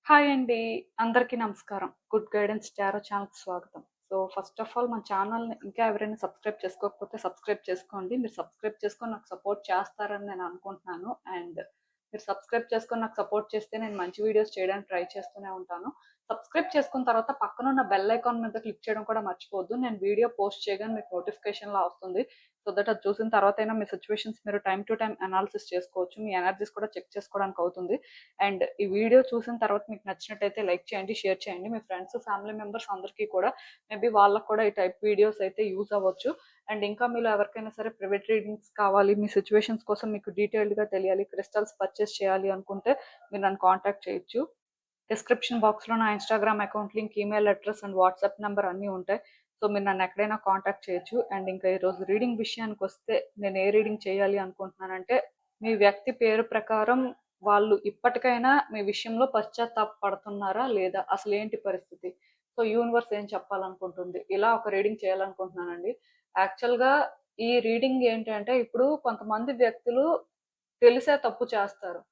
Hi అండి. అందరికీ నమస్కారం. గుడ్ గైడెన్స్ టారో ఛానల్‌కి స్వాగతం. సో, ఫస్ట్ ఆఫ్ ఆల్ మన ఛానల్‌ని ఇంకా ఎవరైనా సబ్స్క్రైబ్ చేసుకోకపోతే సబ్స్క్రైబ్ చేసుకోండి. మీరు సబ్స్క్రైబ్ చేసుకొని నాకు సపోర్ట్ చేస్తారని నేను అనుకుంటున్నాను. అండ్ మీరు సబ్స్క్రైబ్ చేసుకొని నాకు సపోర్ట్ చేస్తే నేను మంచి వీడియోస్ చేయడానికి ట్రై చేస్తూనే ఉంటాను. సబ్స్క్రైబ్ చేసుకున్న తర్వాత పక్కనున్న బెల్ ఐకాన్ మీద క్లిక్ చేయడం కూడా మర్చిపోవద్దు. నేను వీడియో పోస్ట్ చేయగానే మీకు నోటిఫికేషన్‌లా వస్తుంది. సో దట్ అది చూసిన తర్వాతైనా మీ సిట్యుయేషన్స్ మీరు టైమ్ టు టైమ్ అనాలిసిస్ చేసుకోవచ్చు. మీ ఎనర్జీస్ కూడా చెక్ చేసుకోవడానికి అవుతుంది. అండ్ ఈ వీడియో చూసిన తర్వాత మీకు నచ్చినట్టయితే లైక్ చేయండి, షేర్ చేయండి. మీ ఫ్రెండ్స్, ఫ్యామిలీ మెంబర్స్ అందరికీ కూడా మేబీ వాళ్ళకి కూడా ఈ టైప్ వీడియోస్ అయితే యూజ్ అవ్వచ్చు. అండ్ ఇంకా మీలో ఎవరికైనా సరే ప్రైవేట్ రీడింగ్స్ కావాలి, మీ సిచ్యువేషన్స్ కోసం మీకు డీటెయిల్డ్గా తెలియాలి, క్రిస్టల్స్ పర్చేస్ చేయాలి అనుకుంటే మీరు నన్ను కాంటాక్ట్ చేయొచ్చు. డిస్క్రిప్షన్ బాక్స్లో నా Instagram account link, email address and WhatsApp number అన్నీ ఉంటాయి. సో మీరు నన్ను ఎక్కడైనా కాంటాక్ట్ చేయొచ్చు. అండ్ ఇంకా ఈరోజు రీడింగ్ విషయానికి వస్తే నేను ఏ రీడింగ్ చేయాలి అనుకుంటున్నానంటే, మీ వ్యక్తి పేరు ప్రకారం వాళ్ళు ఇప్పటికైనా మీ విషయంలో పశ్చాత్తాపడుతున్నారా లేదా, అసలు ఏంటి పరిస్థితి, సో యూనివర్స్ ఏం చెప్పాలనుకుంటుంది, ఇలా ఒక రీడింగ్ చేయాలనుకుంటున్నానండి. యాక్చువల్గా ఈ రీడింగ్ ఏంటంటే, ఇప్పుడు కొంతమంది వ్యక్తులు తెలిసే తప్పు చేస్తారు,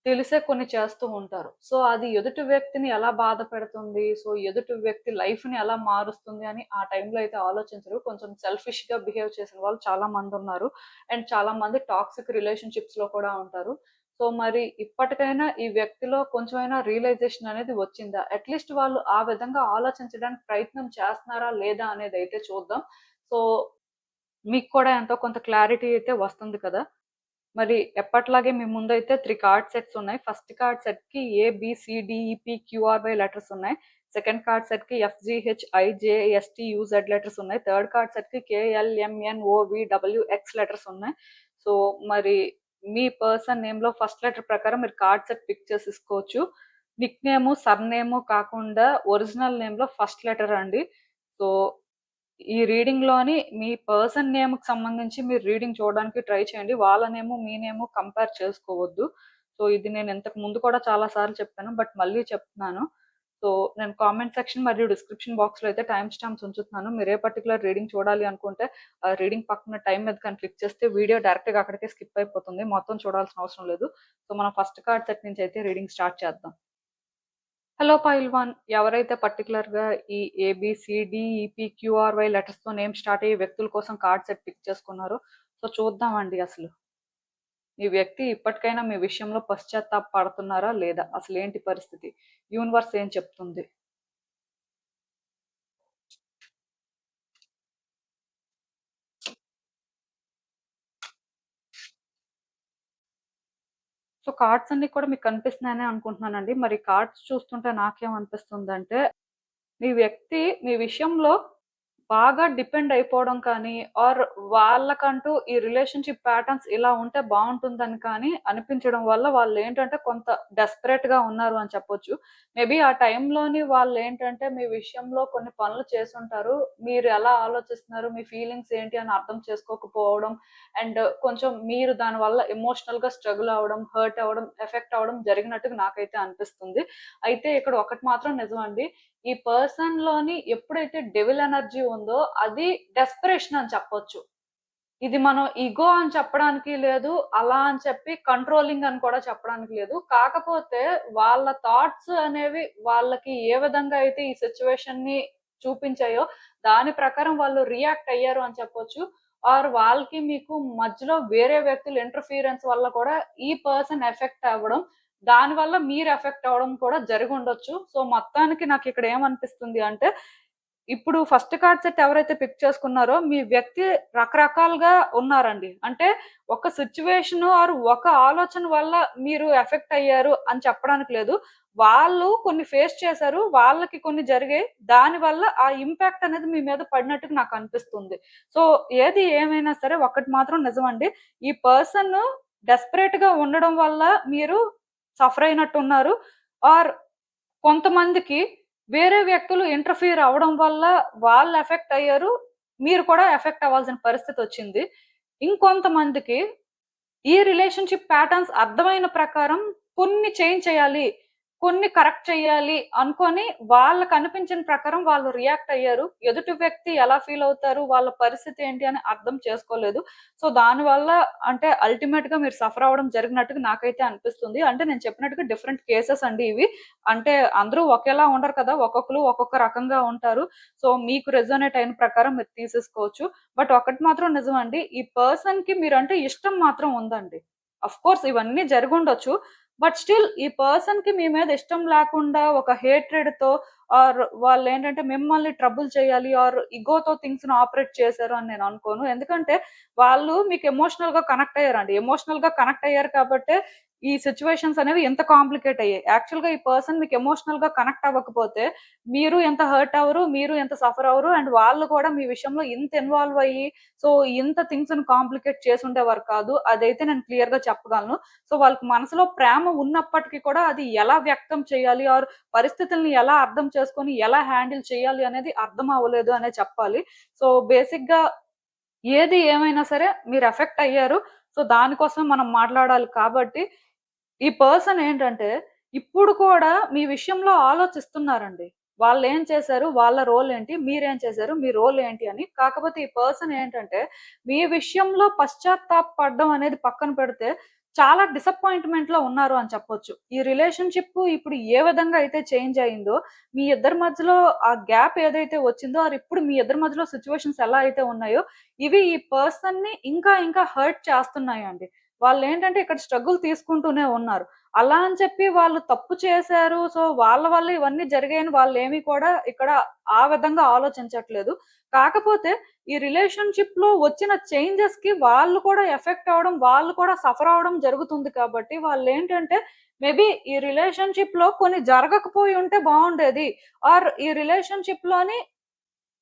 తెలిసే కొన్ని చేస్తూ ఉంటారు. సో అది ఎదుటి వ్యక్తిని ఎలా బాధ పెడుతుంది, సో ఎదుటి వ్యక్తి లైఫ్ని ఎలా మారుస్తుంది అని ఆ టైంలో అయితే ఆలోచించరు. కొంచెం సెల్ఫిష్గా బిహేవ్ చేసిన వాళ్ళు చాలా మంది ఉన్నారు. అండ్ చాలా మంది టాక్సిక్ రిలేషన్షిప్స్లో కూడా ఉంటారు. సో మరి ఇప్పటికైనా ఈ వ్యక్తిలో కొంచెమైనా రియలైజేషన్ అనేది వచ్చిందా, అట్లీస్ట్ వాళ్ళు ఆ విధంగా ఆలోచించడానికి ప్రయత్నం చేస్తున్నారా లేదా అనేది అయితే చూద్దాం. సో మీకు కూడా ఎంతో కొంత క్లారిటీ అయితే వస్తుంది కదా. మరి ఎప్పట్లాగే మీ ముందైతే 3 కార్డ్ సెట్స్ ఉన్నాయి. ఫస్ట్ కార్డ్ సెట్‌కి ఏబిసిడిఈపి లెటర్స్ ఉన్నాయి. సెకండ్ కార్డ్ సెట్‌కి ఎఫ్‌జిహెచ్‌ఐజేఎస్‌టియుజెడ్ లెటర్స్ ఉన్నాయి. థర్డ్ కార్డ్ సెట్‌కి కేఎల్ఎంఎన్ఓవిడబ్ల్యూఎక్స్ లెటర్స్ ఉన్నాయి. సో మరి మీ పర్సన్ నేమ్‌లో ఫస్ట్ లెటర్ ప్రకారం మీరు కార్డ్ సెట్ పిక్ చేసేసుకోవచ్చు. నిక్ నేము, సర్‌నేము కాకుండా ఒరిజినల్ నేమ్‌లో ఫస్ట్ లెటర్ అండి. సో ఈ రీడింగ్‌లోని మీ పర్సన్ నేమ్‌కి సంబంధించి మీరు రీడింగ్ చూడడానికి ట్రై చేయండి. వాళ్ళ నేము, మీ నేము కంపేర్ చేసుకోవద్దు. సో ఇది నేను ఇంతకు ముందు కూడా చాలా సార్లు చెప్పాను. బట్ మళ్ళీ చెప్తున్నాను. సో నేను కామెంట్ సెక్షన్ మరియు డిస్క్రిప్షన్ బాక్స్‌లో అయితే టైమ్ స్టాంప్స్ ఉంచుతున్నాను. మీరు ఏ పర్టిక్యులర్ రీడింగ్ చూడాలి అనుకుంటే ఆ రీడింగ్ పక్కన టైమ్ మీద కానీ క్లిక్ చేస్తే వీడియో డైరెక్ట్‌గా అక్కడికే స్కిప్ అయిపోతుంది. మొత్తం చూడాల్సిన అవసరం లేదు. సో మనం ఫస్ట్ కార్డ్ సెట్ నుంచి అయితే రీడింగ్ స్టార్ట్ చేద్దాం. హలో పైల్వాన్, ఎవరైతే పర్టికులర్‌గా ఈ ఏబిసిడిఈపిక్యూఆర్‌వై లెటర్స్‌తో నేమ్ స్టార్ట్ అయ్యే వ్యక్తుల కోసం కార్డ్ సెట్ పిక్ చేసుకున్నారో, సో చూద్దామండి అసలు. ఈ వ్యక్తి ఇప్పటికైనా మీ విషయంలో పశ్చాత్తాప పడుతున్నారా లేదా, అసలేంటి పరిస్థితి, యూనివర్స్ ఏం చెప్తుంది. సో కార్డ్స్ అన్ని కూడా మీకు కనిపిస్తున్నాయని అనుకుంటున్నానండి. మరి కార్డ్స్ చూస్తుంటే నాకేమనిపిస్తుందంటే, మీ వ్యక్తి మీ విషయంలో బాగా డిపెండ్ అయిపోవడం కానీ, ఆర్ వాళ్ళకంటూ ఈ రిలేషన్‌షిప్ ప్యాటర్న్స్ ఇలా ఉంటే బావుంటుందని కానీ అనిపించడం వల్ల వాళ్ళేంటంటే కొంత డెస్పరేట్‌గా ఉన్నారు అని చెప్పొచ్చు. మేబీ ఆ టైంలోని వాళ్ళేంటంటే మీ విషయంలో కొన్ని పనులు చేసుంటారు. మీరు ఎలా ఆలోచిస్తున్నారు, మీ ఫీలింగ్స్ ఏంటి అని అర్థం చేసుకోకపోవడం, అండ్ కొంచెం మీరు దానివల్ల ఎమోషనల్‌గా స్ట్రగుల్ అవ్వడం, హర్ట్ అవ్వడం, ఎఫెక్ట్ అవ్వడం జరిగినట్టుగా నాకైతే అనిపిస్తుంది. అయితే ఇక్కడ ఒకటి మాత్రం నిజమండి. ఈ పర్సన్‌లోని ఎప్పుడైతే డెవిల్ ఎనర్జీ ఉందో అది డెస్పరేషన్ అని చెప్పొచ్చు. ఇది మనం ఇగో అని చెప్పడానికి లేదు. అలా అని చెప్పి కంట్రోలింగ్ అని కూడా చెప్పడానికి లేదు. కాకపోతే వాళ్ళ థాట్స్ అనేవి వాళ్ళకి ఏ విధంగా అయితే ఈ సిట్యుయేషన్‌ని చూపించాయో దాని ప్రకారం వాళ్ళు రియాక్ట్ అయ్యారు అని చెప్పొచ్చు. ఆర్ వాళ్ళకి మీకు మధ్యలో వేరే వ్యక్తుల ఇంటర్ఫియరెన్స్ వల్ల కూడా ఈ పర్సన్ ఎఫెక్ట్ అవ్వడం, దానివల్ల మీరు ఎఫెక్ట్ అవ్వడం కూడా జరిగుండొచ్చు. సో మొత్తానికి నాకిక్కడ ఏమనిపిస్తుంది అంటే, ఇప్పుడు ఫస్ట్ కార్డ్ సెట్ ఎవరైతే పిక్ చేసుకున్నారో మీ వ్యక్తి రకరకాలుగా ఉన్నారండి. అంటే ఒక సిట్యుయేషన్ ఆర్ ఒక ఆలోచన వల్ల మీరు ఎఫెక్ట్ అయ్యారు అని చెప్పడానికి లేదు. వాళ్ళు కొన్ని ఫేస్ చేశారు. వాళ్ళకి కొన్ని జరిగాయి. దానివల్ల ఆ ఇంపాక్ట్ అనేది మీ మీద పడినట్టుగా నాకు అనిపిస్తుంది. సో ఏది ఏమైనా సరే ఒకటి మాత్రం నిజమండి. ఈ పర్సన్ డెస్పరేట్‌గా ఉండడం వల్ల మీరు సఫర్ అయినట్టున్నారు. ఆర్ కొంతమందికి వేరే వ్యక్తులు ఇంటర్ఫియర్ అవ్వడం వల్ల వాళ్ళు ఎఫెక్ట్ అయ్యారు. మీరు కూడా ఎఫెక్ట్ అవ్వాల్సిన పరిస్థితొచ్చింది. ఇంకొంతమందికి ఈ రిలేషన్‌షిప్ ప్యాటర్న్స్ అర్థమైన ప్రకారం కొన్ని చేంజ్ చేయాలి, కొన్ని కరెక్ట్ చేయాలి అనుకోని వాళ్ళకి అనిపించిన ప్రకారం వాళ్ళు రియాక్ట్ అయ్యారు. ఎదుటి వ్యక్తి ఎలా ఫీల్ అవుతారు, వాళ్ళ పరిస్థితి ఏంటి అని అర్థం చేసుకోలేదు. సో, దానివల్ల అంటే అల్టిమేట్‌గా మీరు సఫర్ అవ్వడం జరిగినట్టుగా నాకైతే అనిపిస్తుంది. అంటే నేను చెప్పినట్టుగా డిఫరెంట్ కేసెస్ అండి ఇవి. అంటే అందరూ ఒకేలా ఉండరు కదా! ఒక్కొక్కళ్ళు ఒక్కొక్క రకంగా ఉంటారు. సో, మీకు రెజోనేట్ అయిన ప్రకారం మీరు తీసేసుకోవచ్చు. బట్ ఒకటి మాత్రం నిజమండి. ఈ పర్సన్‌కి మీరంటే ఇష్టం మాత్రం ఉందండి. ఆఫ్‌కోర్స్ ఇవన్నీ జరిగుండొచ్చు. బట్ స్టిల్ ఈ పర్సన్‌కి మీ మీద ఇష్టం లేకుండా ఒక హేట్రెడ్‌తో ఆర్ వాళ్ళేంటంటే మిమ్మల్ని ట్రబుల్ చేయాలి ఆర్ ఇగోతో థింగ్స్‌ని ఆపరేట్ చేశారు అని నేను అనుకోను. ఎందుకంటే వాళ్ళు మీకు ఎమోషనల్‌గా కనెక్ట్ అయ్యారండి. ఎమోషనల్‌గా కనెక్ట్ అయ్యారు కాబట్టే ఈ సిట్యుయేషన్స్ అనేవి ఎంత కాంప్లికేట్ అయ్యాయి. యాక్చువల్‌గా ఈ పర్సన్ మీకు ఎమోషనల్‌గా కనెక్ట్ అవ్వకపోతే మీరు ఎంత హర్ట్ అవ్వరు, మీరు ఎంత సఫర్ అవ్వరు అండ్ వాళ్ళు కూడా మీ విషయంలో ఇంత ఇన్వాల్వ్ అయ్యి సో ఇంత థింగ్స్‌ని కాంప్లికేట్ చేసుండేవారు కాదు. అదైతే నేను క్లియర్‌గా చెప్పగలను. సో వాళ్ళకి మనసులో ప్రేమ ఉన్నప్పటికీ కూడా అది ఎలా వ్యక్తం చేయాలి ఆర్ పరిస్థితుల్ని ఎలా అర్థం చేసుకొని ఎలా హ్యాండిల్ చేయాలి అనేది అర్థం అవ్వలేదు అనే చెప్పాలి. సో బేసిక్‌గా ఏది ఏమైనా సరే మీరు ఎఫెక్ట్ అయ్యారు. సో దానికోసమే మనం మాట్లాడాలి కాబట్టి ఈ పర్సన్ ఏంటంటే, ఇప్పుడు కూడా మీ విషయంలో ఆలోచిస్తున్నారండి. వాళ్ళేం చేశారు? వాళ్ళ రోల్ ఏంటి? మీరేం చేశారు? మీ రోల్ ఏంటి అని. కాకపోతే ఈ పర్సన్ ఏంటంటే, మీ విషయంలో పశ్చాత్తాపపడడం అనేది పక్కన పెడితే, చాలా డిసప్పాయింట్‌మెంట్‌లో ఉన్నారు అని చెప్పొచ్చు. ఈ రిలేషన్‌షిప్ ఇప్పుడు ఏ విధంగా అయితే చేంజ్ అయిందో, మీ ఇద్దరి మధ్యలో ఆ గ్యాప్ ఏదైతే వచ్చిందో, అది ఇప్పుడు మీ ఇద్దరి మధ్యలో సిట్యుయేషన్స్ ఎలా అయితే ఉన్నాయో, ఇవి ఈ పర్సన్‌ని ఇంకా ఇంకా హర్ట్ చేస్తున్నాయండి. వాళ్ళేంటంటే ఇక్కడ స్ట్రగుల్ తీసుకుంటూనే ఉన్నారు. అలా అని చెప్పి వాళ్ళు తప్పు చేశారు. సో, వాళ్ళ వల్ల ఇవన్నీ జరిగాయని వాళ్ళేమి కూడా ఇక్కడ ఆ విధంగా ఆలోచించట్లేదు. కాకపోతే ఈ రిలేషన్‌షిప్‌లో వచ్చిన చేంజెస్‌కి వాళ్ళు కూడా ఎఫెక్ట్ అవ్వడం, వాళ్ళు కూడా సఫర్ అవ్వడం జరుగుతుంది కాబట్టి వాళ్ళేంటంటే మేబీ ఈ రిలేషన్‌షిప్‌లో కొన్ని జరగకపోయి ఉంటే బావుండేది. ఆర్ ఈ రిలేషన్‌షిప్‌లోని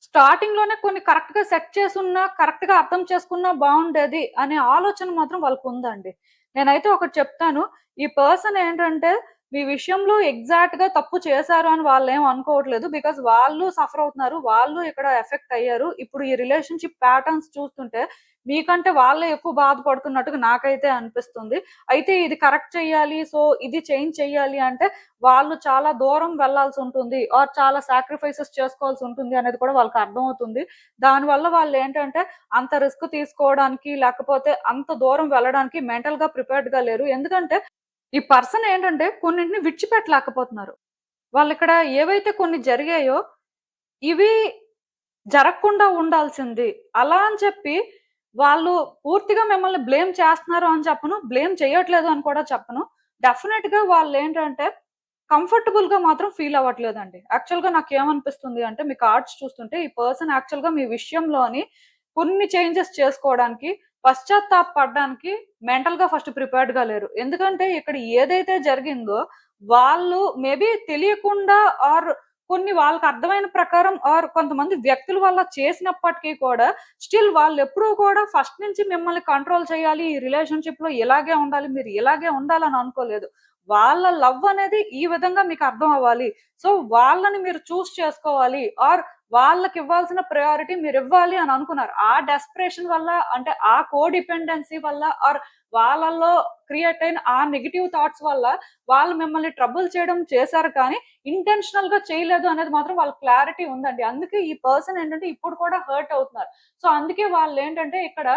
స్టార్టింగ్‌లోనే కొన్ని కరెక్ట్‌గా సెట్ చేసున్నా, కరెక్ట్‌గా అర్థం చేసుకున్నా బావుండేది అనే ఆలోచన మాత్రం వాళ్ళకుందండి. నేనైతే ఒకటి చెప్తాను. ఈ పర్సన్ ఏంటంటే, మీ విషయంలో ఎగ్జాక్ట్‌గా తప్పు చేశారు అని వాళ్ళేం అనుకోవట్లేదు. బికాజ్ వాళ్ళు సఫర్ అవుతున్నారు. వాళ్ళు ఇక్కడ ఎఫెక్ట్ అయ్యారు. ఇప్పుడు ఈ రిలేషన్‌షిప్ ప్యాటర్న్స్ చూస్తుంటే, మీకంటే వాళ్ళే ఎక్కువ బాధపడుతున్నట్టుగా నాకైతే అనిపిస్తుంది. అయితే ఇది కరెక్ట్ చేయాలి. సో, ఇది చేంజ్ చేయాలి అంటే, వాళ్ళు చాలా దూరం వెళ్ళాల్సుంటుంది. ఆర్ చాలా సాక్రిఫైసెస్ చేసుకోవాల్సుంటుంది అనేది కూడా వాళ్ళకి అర్థమవుతుంది. దానివల్ల వాళ్ళేంటంటే, అంత రిస్క్ తీసుకోవడానికి, లేకపోతే అంత దూరం వెళ్ళడానికి మెంటల్‌గా ప్రిపేర్డ్‌గా లేరు. ఎందుకంటే, ఈ పర్సన్ ఏంటంటే కొన్నింటిని విడిచిపెట్టలేకపోతున్నారు. వాళ్ళిక్కడ ఏవైతే కొన్ని జరిగాయో, ఇవి జరగకుండా ఉండాల్సింది. అలా అని చెప్పి వాళ్ళు పూర్తిగా మిమ్మల్ని బ్లేమ్ చేస్తున్నారు అని చెప్పను. బ్లేమ్ చేయట్లేదు అని కూడా చెప్పను. డెఫినెట్‌గా వాళ్ళేంటంటే కంఫర్టబుల్‌గా మాత్రం ఫీల్ అవ్వట్లేదండి. యాక్చువల్‌గా నాకేమనిపిస్తుంది అంటే మీ కార్డ్స్ చూస్తుంటే ఈ పర్సన్ యాక్చువల్‌గా మీ విషయంలోని కొన్ని చేంజెస్ చేసుకోవడానికి, పశ్చాత్తాపపడడానికి మెంటల్‌గా ఫస్ట్ ప్రిపేర్డ్‌గా లేరు. ఎందుకంటే ఇక్కడ ఏదైతే జరిగిందో వాళ్ళు మేబీ తెలియకుండా ఆర్ కొన్ని వాళ్ళకి అర్థమైన ప్రకారం ఆర్ కొంతమంది వ్యక్తుల వల్ల చేసినప్పటికీ కూడా స్టిల్ వాళ్ళెప్పుడూ కూడా ఫస్ట్ నుంచి మిమ్మల్ని కంట్రోల్ చేయాలి. ఈ రిలేషన్‌షిప్‌లో ఇలాగే ఉండాలి. మీరు ఇలాగే ఉండాలని అనుకోలేదు. వాళ్ళ లవ్ అనేది ఈ విధంగా మీకు అర్థం అవ్వాలి. సో, వాళ్ళని మీరు చేసుకోవాలి. ఆర్ వాళ్ళకివ్వాల్సిన ప్రయారిటీ మీరివ్వాలి అని అనుకున్నారు. ఆ డెస్పరేషన్ వల్ల అంటే ఆ కోడిపెండెన్సీ వల్ల ఆర్ వాళ్ళలో క్రియేట్ అయిన ఆ నెగెటివ్ థాట్స్ వల్ల వాళ్ళు మిమ్మల్ని ట్రబుల్ చేయడం చేశారు కానీ, ఇంటెన్షనల్‌గా చేయలేదు అనేది మాత్రం వాళ్ళకి క్లారిటీ ఉందండి. అందుకే ఈ పర్సన్ ఏంటంటే ఇప్పుడు కూడా హర్ట్ అవుతున్నారు. సో, అందుకే వాళ్ళేంటంటే ఇక్కడ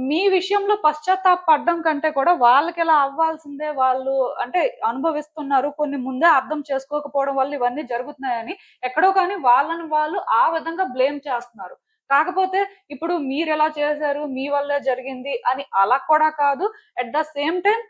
మీ విషయంలో పశ్చాత్తాపపడడం కంటే కూడా వాళ్ళకిలా అవ్వాల్సిందే వాళ్ళు అంటే అనుభవిస్తున్నారు. కొన్ని ముందే అర్థం చేసుకోకపోవడం వల్ల ఇవన్నీ జరుగుతున్నాయని ఎక్కడో కానీ వాళ్ళని వాళ్ళు ఆ విధంగా బ్లేమ్ చేస్తున్నారు. కాకపోతే ఇప్పుడు మీరెలా చేశారు, మీ వల్లే జరిగింది అని అలా కూడా కాదు. అట్ ద సేమ్ టైమ్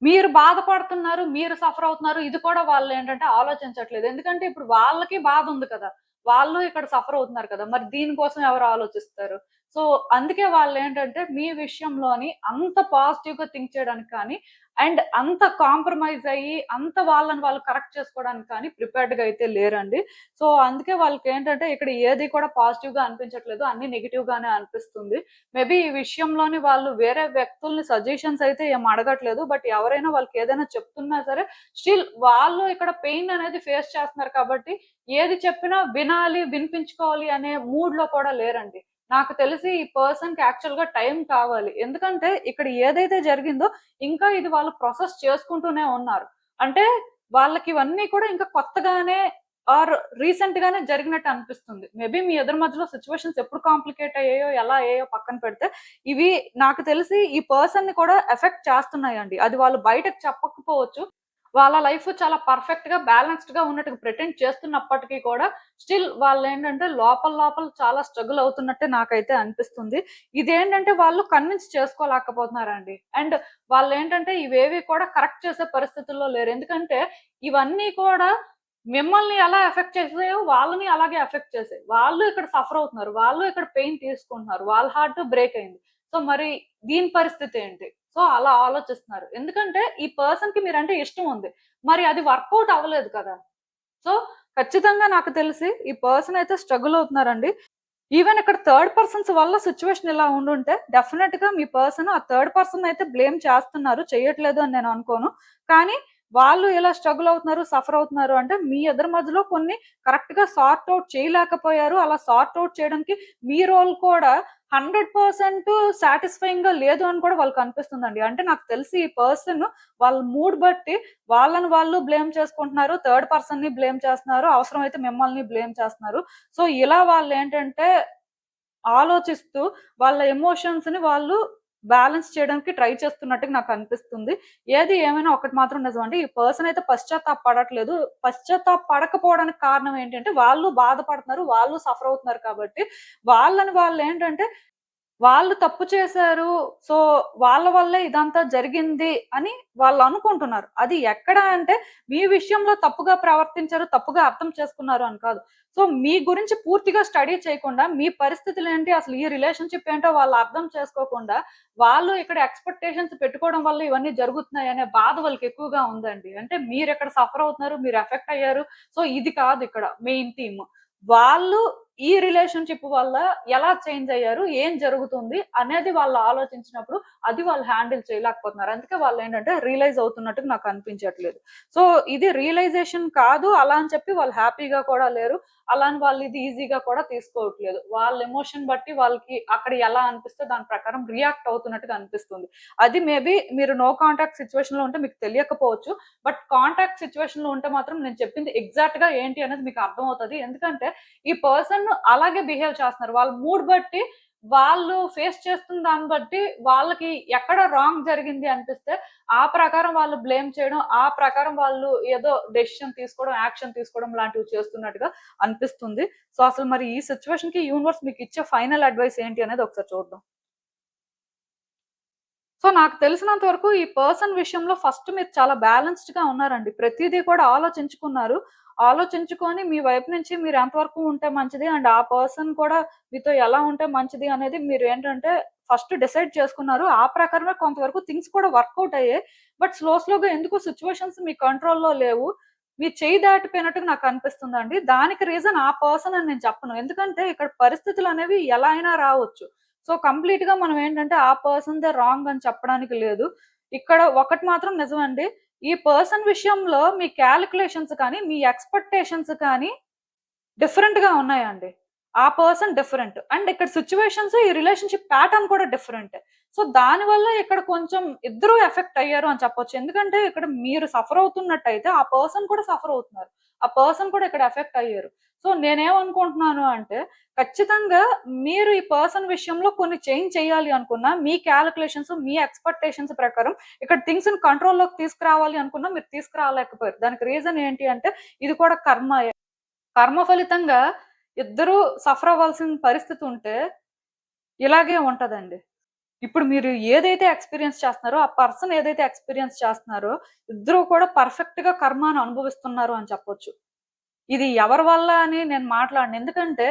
మీరు బాధపడుతున్నారు, మీరు సఫర్ అవుతున్నారు. ఇది కూడా వాళ్ళేంటంటే ఆలోచించట్లేదు. ఎందుకంటే ఇప్పుడు వాళ్ళకి బాధుంది కదా! వాళ్ళు ఇక్కడ సఫర్ అవుతున్నారు కదా! మరి దీనికోసం ఎవరు ఆలోచిస్తారు? సో, అందుకే వాళ్ళేంటంటే మీ విషయంలోని అంత పాజిటివ్‌గా థింక్ చేయడానికి కానీ, అండ్ అంత కాంప్రమైజ్ అయ్యి, అంత వాళ్ళని వాళ్ళు కరెక్ట్ చేసుకోవడానికి కానీ ప్రిపేర్డ్‌గా అయితే లేరండి. సో, అందుకే వాళ్ళకేంటంటే ఇక్కడ ఏది కూడా పాజిటివ్‌గా అనిపించట్లేదు. అన్నీ నెగెటివ్‌గానే అనిపిస్తుంది. మేబీ ఈ విషయంలోని వాళ్ళు వేరే వ్యక్తుల్ని సజెషన్స్ అయితే ఏం అడగట్లేదు. బట్ ఎవరైనా వాళ్ళకేదైనా చెప్తున్నా సరే, స్టిల్ వాళ్ళు ఇక్కడ పెయిన్ అనేది ఫేస్ చేస్తున్నారు కాబట్టి, ఏది చెప్పినా వినాలి, వినిపించుకోవాలి అనే మూడ్‌లో కూడా లేరండి. నాకు తెలిసి ఈ పర్సన్‌కి యాక్చువల్‌గా టైం కావాలి. ఎందుకంటే ఇక్కడ ఏదైతే జరిగిందో ఇంకా ఇది వాళ్ళు ప్రాసెస్ చేసుకుంటూనే ఉన్నారు. అంటే వాళ్ళకి ఇవన్నీ కూడా ఇంకా కొత్తగానే ఆర్ రీసెంట్ గానే జరిగినట్టు అనిపిస్తుంది. మేబీ మీ ఎదురు మధ్యలో సిచ్యువేషన్స్ ఎప్పుడు కాంప్లికేట్ అయ్యాయో, ఎలా అయ్యాయో పక్కన పెడితే, ఇవి నాకు తెలిసి ఈ పర్సన్ ని కూడా ఎఫెక్ట్ చేస్తున్నాయండి. అది వాళ్ళు బయటకు చెప్పకపోవచ్చు. వాళ్ళ లైఫ్ చాలా పర్ఫెక్ట్ గా బ్యాలెన్స్డ్ గా ఉన్నట్టుగా ప్రిటెండ్ చేస్తున్నప్పటికీ కూడా స్టిల్ వాళ్ళు ఏంటంటే లోపల లోపల చాలా స్ట్రగుల్ అవుతున్నట్టే నాకైతే అనిపిస్తుంది. ఇదేంటంటే వాళ్ళు కన్విన్స్ చేసుకోలేకపోతున్నారండి. అండ్ వాళ్ళు ఏంటంటే ఇవేవి కూడా కరెక్ట్ చేసే పరిస్థితుల్లో లేరు. ఎందుకంటే ఇవన్నీ కూడా మిమ్మల్ని ఎలా ఎఫెక్ట్ చేసాయో వాళ్ళని అలాగే ఎఫెక్ట్ చేసాయి. వాళ్ళు ఇక్కడ సఫర్ అవుతున్నారు. వాళ్ళు ఇక్కడ పెయిన్ తీసుకుంటున్నారు. వాళ్ళ హార్ట్ బ్రేక్ అయింది. సో మరి దీని పరిస్థితి ఏంటి? సో అలా ఆలోచిస్తున్నారు. ఎందుకంటే ఈ పర్సన్ కి మీరంటే ఇష్టం ఉంది. మరి అది వర్కౌట్ అవ్వలేదు కదా! సో ఖచ్చితంగా నాకు తెలిసి ఈ పర్సన్ అయితే స్ట్రగుల్ అవుతున్నారండి. ఈవెన్ ఇక్కడ థర్డ్ పర్సన్స్ వల్ల సిచ్యువేషన్ ఇలా ఉండుంటే డెఫినెట్ గా మీ పర్సన్ ఆ థర్డ్ పర్సన్ అయితే బ్లేమ్ చేస్తున్నారు. చేయట్లేదు అని నేను అనుకోను. కానీ వాళ్ళు ఇలా స్ట్రగుల్ అవుతున్నారు, సఫర్ అవుతున్నారు అంటే మీ ఇద్దరి మధ్యలో కొన్ని కరెక్ట్ గా సార్ట్ ఔట్ చేయలేకపోయారు. అలా సార్ట్ ఔట్ చేయడానికి మీ రోల్ కూడా 100% సాటిస్ఫైయింగ్ గా లేదు అని కూడా వాళ్ళకి అనిపిస్తుందండి. అంటే నాకు తెలిసి ఈ పర్సన్ వాళ్ళ మూడ్ బట్టి వాళ్ళని వాళ్ళు బ్లేమ్ చేసుకుంటున్నారు. థర్డ్ పర్సన్ ని బ్లేమ్ చేస్తున్నారు. అవసరమైతే మిమ్మల్ని బ్లేమ్ చేస్తున్నారు. సో ఇలా వాళ్ళు ఏంటంటే ఆలోచిస్తూ వాళ్ళ ఎమోషన్స్ ని వాళ్ళు బ్యాలెన్స్ చేయడానికి ట్రై చేస్తున్నట్టుగా నాకు అనిపిస్తుంది. ఏది ఏమైనా ఒకటి మాత్రం నిజమండి. ఈ పర్సన్ అయితే పశ్చాత్తాప పడట్లేదు. పశ్చాత్తాప పడకపోవడానికి కారణం ఏంటంటే వాళ్ళు బాధపడుతున్నారు. వాళ్ళు సఫర్ అవుతున్నారు కాబట్టి వాళ్ళని వాళ్ళు ఏంటంటే వాళ్ళు తప్పు చేశారు. సో, వాళ్ళ వల్లే ఇదంతా జరిగింది అని వాళ్ళనుకుంటున్నారు. అది ఎక్కడ అంటే మీ విషయంలో తప్పుగా ప్రవర్తించారు, తప్పుగా అర్థం చేసుకున్నారు అని కాదు. సో, మీ గురించి పూర్తిగా స్టడీ చేయకుండా, మీ పరిస్థితులేంటి, అసలు ఈ రిలేషన్‌షిప్ ఏంటో వాళ్ళు అర్థం చేసుకోకుండా, వాళ్ళు ఇక్కడ ఎక్స్‌పెక్టేషన్స్ పెట్టుకోవడం వల్ల ఇవన్నీ జరుగుతున్నాయనే బాధ వాళ్ళకెక్కువగా ఉందండి. అంటే మీరిక్కడ సఫర్ అవుతున్నారు, మీరు ఎఫెక్ట్ అయ్యారు. సో, ఇది కాదు ఇక్కడ మెయిన్ థీమ్. వాళ్ళు ఈ రిలేషన్‌షిప్ వల్ల ఎలా చేంజ్ అయ్యారు? ఏం జరుగుతుంది? అనేది వాళ్ళు ఆలోచించినప్పుడు అది వాళ్ళు హ్యాండిల్ చేయలేకపోతున్నారు. అందుకే వాళ్ళేంటంటే రియలైజ్ అవుతున్నట్టుగా నాకు అనిపించట్లేదు. సో, ఇది రియలైజేషన్ కాదు అలా అని చెప్పి వాళ్ళు హ్యాపీగా కూడా లేరు. అలా అని వాళ్ళు ఇది ఈజీగా కూడా తీసుకోవట్లేదు. వాళ్ళ ఎమోషన్ బట్టి వాళ్ళకి అక్కడ ఎలా అనిపిస్తే దాని ప్రకారం రియాక్ట్ అవుతున్నట్టుగా అనిపిస్తుంది. అది మేబీ మీరు నో కాంటాక్ట్ సిట్యుయేషన్‌లో ఉంటే మీకు తెలియకపోవచ్చు. బట్ కాంటాక్ట్ సిట్యుయేషన్‌లో ఉంటే మాత్రం నేను చెప్పింది ఎగ్జాక్ట్‌గా ఏంటి అనేది మీకు అర్థమవుతది. ఎందుకంటే ఈ పర్సన్ అలాగే బిహేవ్ చేస్తున్నారు. వాళ్ళ మూడ్ బట్టి, వాళ్ళు ఫేస్ చేస్తున్న దాన్ని బట్టి వాళ్ళకి ఎక్కడ రాంగ్ జరిగింది అనిపిస్తే, ఆ ప్రకారం వాళ్ళు బ్లేమ్ చేయడం, ఆ ప్రకారం వాళ్ళు ఏదో డెసిషన్ తీసుకోవడం, యాక్షన్ తీసుకోవడం లాంటివి చేస్తున్నట్టుగా అనిపిస్తుంది. సో, అసలు మరి ఈ సిట్యుయేషన్‌కి యూనివర్స్ మీకిచ్చే ఫైనల్ అడ్వైస్ ఏంటి అనేది ఒకసారి చూద్దాం. సో, నాకు తెలిసినంత వరకు ఈ పర్సన్ విషయంలో ఫస్ట్ మీరు చాలా బ్యాలెన్స్‌డ్‌గా ఉన్నారండి. ప్రతీదీ కూడా ఆలోచించుకున్నారు. ఆలోచించుకొని మీ వైపు నుంచి మీరు ఎంతవరకు ఉంటే మంచిది అండ్ ఆ పర్సన్ కూడా మీతో ఎలా ఉంటే మంచిది అనేది మీరేంటంటే ఫస్ట్ డిసైడ్ చేసుకున్నారు. ఆ ప్రకారమే కొంతవరకు థింగ్స్ కూడా వర్కౌట్ అయ్యాయి. బట్ స్లోగా ఎందుకో సిట్యుయేషన్స్ మీ కంట్రోల్‌లో లేవు. మీ చెయ్యి దాటిపోయినట్టుగా నాకు అనిపిస్తుందండి. దానికి రీజన్ ఆ పర్సన్ అని నేను చెప్పను. ఎందుకంటే ఇక్కడ పరిస్థితులనేవి ఎలా అయినా రావచ్చు. సో, కంప్లీట్‌గా మనం ఏంటంటే ఆ పర్సన్‌దే రాంగ్ అని చెప్పడానికి లేదు. ఇక్కడ ఒకటి మాత్రం నిజమండి. ఈ పర్సన్ విషయంలో మీ కాలిక్యులేషన్స్ కానీ, మీ ఎక్స్‌పెక్టేషన్స్ కానీ డిఫరెంట్‌గా ఉన్నాయండి. ఆ పర్సన్ డిఫరెంట్. అండ్ ఇక్కడ సిట్యుయేషన్స్ ఈ రిలేషన్‌షిప్ ప్యాటర్న్ కూడా డిఫరెంటే. సో, దానివల్ల ఇక్కడ కొంచెం ఇద్దరు ఎఫెక్ట్ అయ్యారు అని చెప్పొచ్చు. ఎందుకంటే ఇక్కడ మీరు సఫర్ అవుతున్నట్టయితే ఆ పర్సన్ కూడా సఫర్ అవుతున్నారు. ఆ పర్సన్ కూడా ఇక్కడ ఎఫెక్ట్ అయ్యారు. సో, నేనేమనుకుంటున్నాను అంటే ఖచ్చితంగా మీరు ఈ పర్సన్ విషయంలో కొన్ని చేంజ్ చేయాలి అనుకున్నా, మీ కాలిక్యులేషన్స్, మీ ఎక్స్‌పెక్టేషన్స్ ప్రకారం ఇక్కడ థింగ్స్‌ని కంట్రోల్‌లోకి తీసుకురావాలి అనుకున్నా మీరు తీసుకురాలేకపోయారు. దానికి రీజన్ ఏంటి అంటే ఇది కూడా కర్మయే. కర్మ ఫలితంగా ఇద్దరూ సఫర్ అవ్వాల్సిన పరిస్థితి ఉంటే ఇలాగే ఉంటదండి. ఇప్పుడు మీరు ఏదైతే ఎక్స్‌పీరియన్స్ చేస్తున్నారో, ఆ పర్సన్ ఏదైతే ఎక్స్‌పీరియన్స్ చేస్తున్నారో, ఇద్దరూ కూడా పర్ఫెక్ట్‌గా కర్మను అనుభవిస్తున్నారు అని చెప్పొచ్చు. ఇది ఎవరి వల్ల అని నేను మాట్లాడను. ఎందుకంటే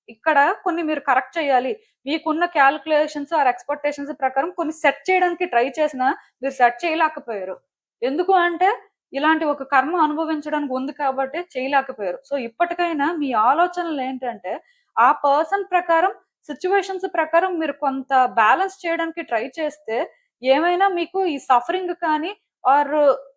ఇక్కడ కొన్ని మీరు కరెక్ట్ చేయాలి. మీకున్న కాలిక్యులేషన్స్ ఆర్ ఎక్స్‌పెక్టేషన్స్ ప్రకారం కొన్ని సెట్ చేయడానికి ట్రై చేసినా మీరు సెట్ చేయలేకపోయారు. ఎందుకు అంటే ఇలాంటి ఒక కర్మ అనుభవించడానికి ఉంది కాబట్టి చేయలేకపోయారు. సో, ఇప్పటికైనా మీ ఆలోచనలేంటంటే ఆ పర్సన్ ప్రకారం సిట్యుయేషన్స్ ప్రకారం మీరు కొంత బ్యాలెన్స్ చేయడానికి ట్రై చేస్తే ఏమైనా మీకు ఈ సఫరింగ్ కానీ ఆర్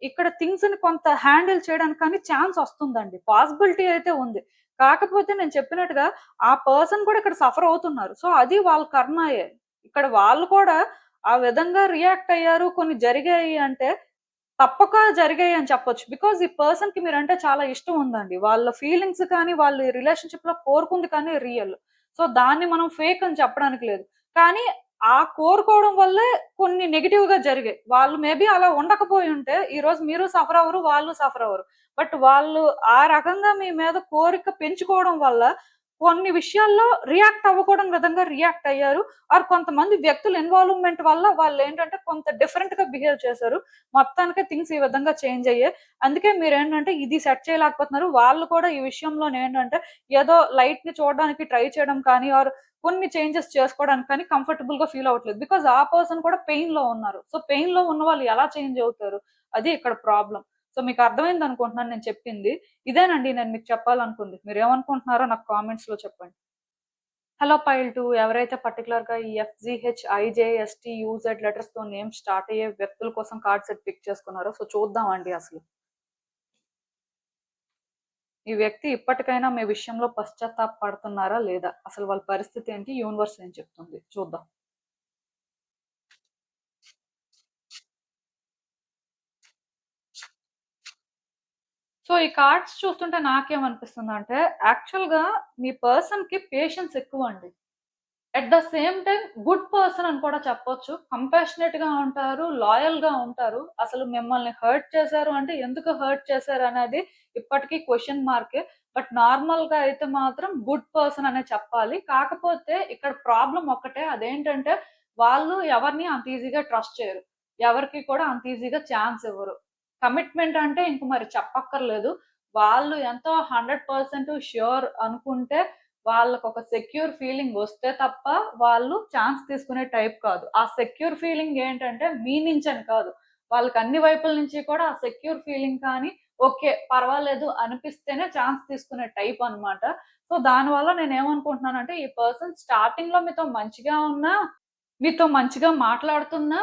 ఇక్కడ థింగ్స్‌ని కొంత హ్యాండిల్ చేయడానికి కానీ ఛాన్స్ వస్తుందండి. పాసిబిలిటీ అయితే ఉంది. కాకపోతే నేను చెప్పినట్టుగా ఆ పర్సన్ కూడా ఇక్కడ సఫర్ అవుతున్నారు. సో, అది వాళ్ళ కర్మయే. ఇక్కడ వాళ్ళు కూడా ఆ విధంగా రియాక్ట్ అయ్యారు. కొన్ని జరిగాయి అంటే తప్పక జరిగాయి అని చెప్పొచ్చు. బికాజ్ ఈ పర్సన్‌కి మీరంటే చాలా ఇష్టం ఉందండి. వాళ్ళ ఫీలింగ్స్ కానీ, వాళ్ళు ఈ రిలేషన్‌షిప్‌లో కోరుకుంది కానీ రియల్. సో, దాన్ని మనం ఫేక్ అని చెప్పడానికి లేదు. కానీ ఆ కోరుకోవడం వల్లే కొన్ని నెగెటివ్‌గా జరిగాయి. వాళ్ళు మేబీ అలా ఉండకపోయుంటే ఈరోజు మీరు సఫర్ అవ్వరు, వాళ్ళు సఫర్ అవ్వరు. బట్ వాళ్ళు ఆ రకంగా మీ మీద కోరిక పెంచుకోవడం వల్ల కొన్ని విషయాల్లో రియాక్ట్ అవ్వకూడని విధంగా రియాక్ట్ అయ్యారు. ఆర్ కొంతమంది వ్యక్తుల ఇన్వాల్వ్‌మెంట్ వల్ల వాళ్ళేంటంటే కొంత డిఫరెంట్‌గా బిహేవ్ చేశారు. మొత్తానికే థింగ్స్ ఈ విధంగా చేంజ్ అయ్యాయి. అందుకే మీరేంటంటే ఇది సెట్ చేయలేకపోతున్నారు. వాళ్ళు కూడా ఈ విషయంలోనేంటంటే ఏదో లైట్‌ని చూడడానికి ట్రై చేయడం కానీ ఆర్ కొన్ని చేంజెస్ చేసుకోవడానికి కానీ కంఫర్టబుల్‌గా ఫీల్ అవ్వట్లేదు. బికాజ్ ఆ పర్సన్ కూడా పెయిన్‌లో ఉన్నారు. సో, పెయిన్‌లో ఉన్నవాళ్ళు ఎలా చేంజ్ అవుతారు? అది ఇక్కడ ప్రాబ్లమ్. సో, మీకు అర్థమైందనుకుంటున్నాను నేను చెప్పింది. ఇదేనండి నేను మీకు చెప్పాలనుకుంది. మీరేమనుకుంటున్నారో నాకు కామెంట్స్‌లో చెప్పండి. హలో పైల్ 2 ఎవరైతే పర్టిక్యులర్‌గా ఈ ఎఫ్‌జీహెచ్, ఐజేఎస్‌టీ, యూజెడ్ లెటర్స్‌తో నేమ్స్ స్టార్ట్ అయ్యే వ్యక్తుల కోసం కార్డ్ సెట్ పిక్ చేసుకున్నారో సో చూద్దామండి అసలు. ఈ వ్యక్తి ఇప్పటికైనా మీ విషయంలో పశ్చాత్తాపపడుతున్నారా లేదా? అసలు వాళ్ళ పరిస్థితి ఏంటి? యూనివర్స్ ఏం చెప్తుంది? చూద్దాం. సో, ఈ కార్డ్స్ చూస్తుంటే నాకేమనిపిస్తుందంటే యాక్చువల్‌గా మీ పర్సన్‌కి పేషెన్స్ ఎక్కువండి. At the same time good person అని కూడా చెప్పొచ్చు. కంపాషనేట్‌గా ఉంటారు. లాయల్‌గా ఉంటారు. అసలు మిమ్మల్ని హర్ట్ చేశారు అంటే ఎందుకు హర్ట్ చేశారనేది ఇప్పటికి క్వెషన్ మార్కే. బట్ నార్మల్‌గా అయితే మాత్రం గుడ్ పర్సన్ అనే చెప్పాలి. కాకపోతే ఇక్కడ ప్రాబ్లమ్ ఒక్కటే అదేంటంటే వాళ్ళు ఎవరిని అంత ఈజీగా ట్రస్ట్ చేయరు. ఎవరికీ కూడా అంత ఈజీగా ఛాన్స్ ఇవ్వరు. కమిట్మెంట్ అంటే ఇంక మరి చెప్పక్కర్లేదు. వాళ్ళు ఎంతో 100% ష్యూర్ అనుకుంటే వాళ్ళకొక సెక్యూర్ ఫీలింగ్ వస్తే తప్ప, వాళ్ళు ఛాన్స్ తీసుకునే టైప్ కాదు. ఆ సెక్యూర్ ఫీలింగ్ ఏంటంటే మీ నుంచని కాదు. వాళ్ళకి అన్ని వైపుల నుంచి కూడా ఆ సెక్యూర్ ఫీలింగ్ కానీ, ఓకే. పర్వాలేదు అనిపిస్తేనే ఛాన్స్ తీసుకునే టైప్ అన్నమాట. సో, దానివల్ల నేనేమనుకుంటున్నానంటే, ఈ పర్సన్ స్టార్టింగ్‌లో మీతో మంచిగా మాట్లాడుతున్నా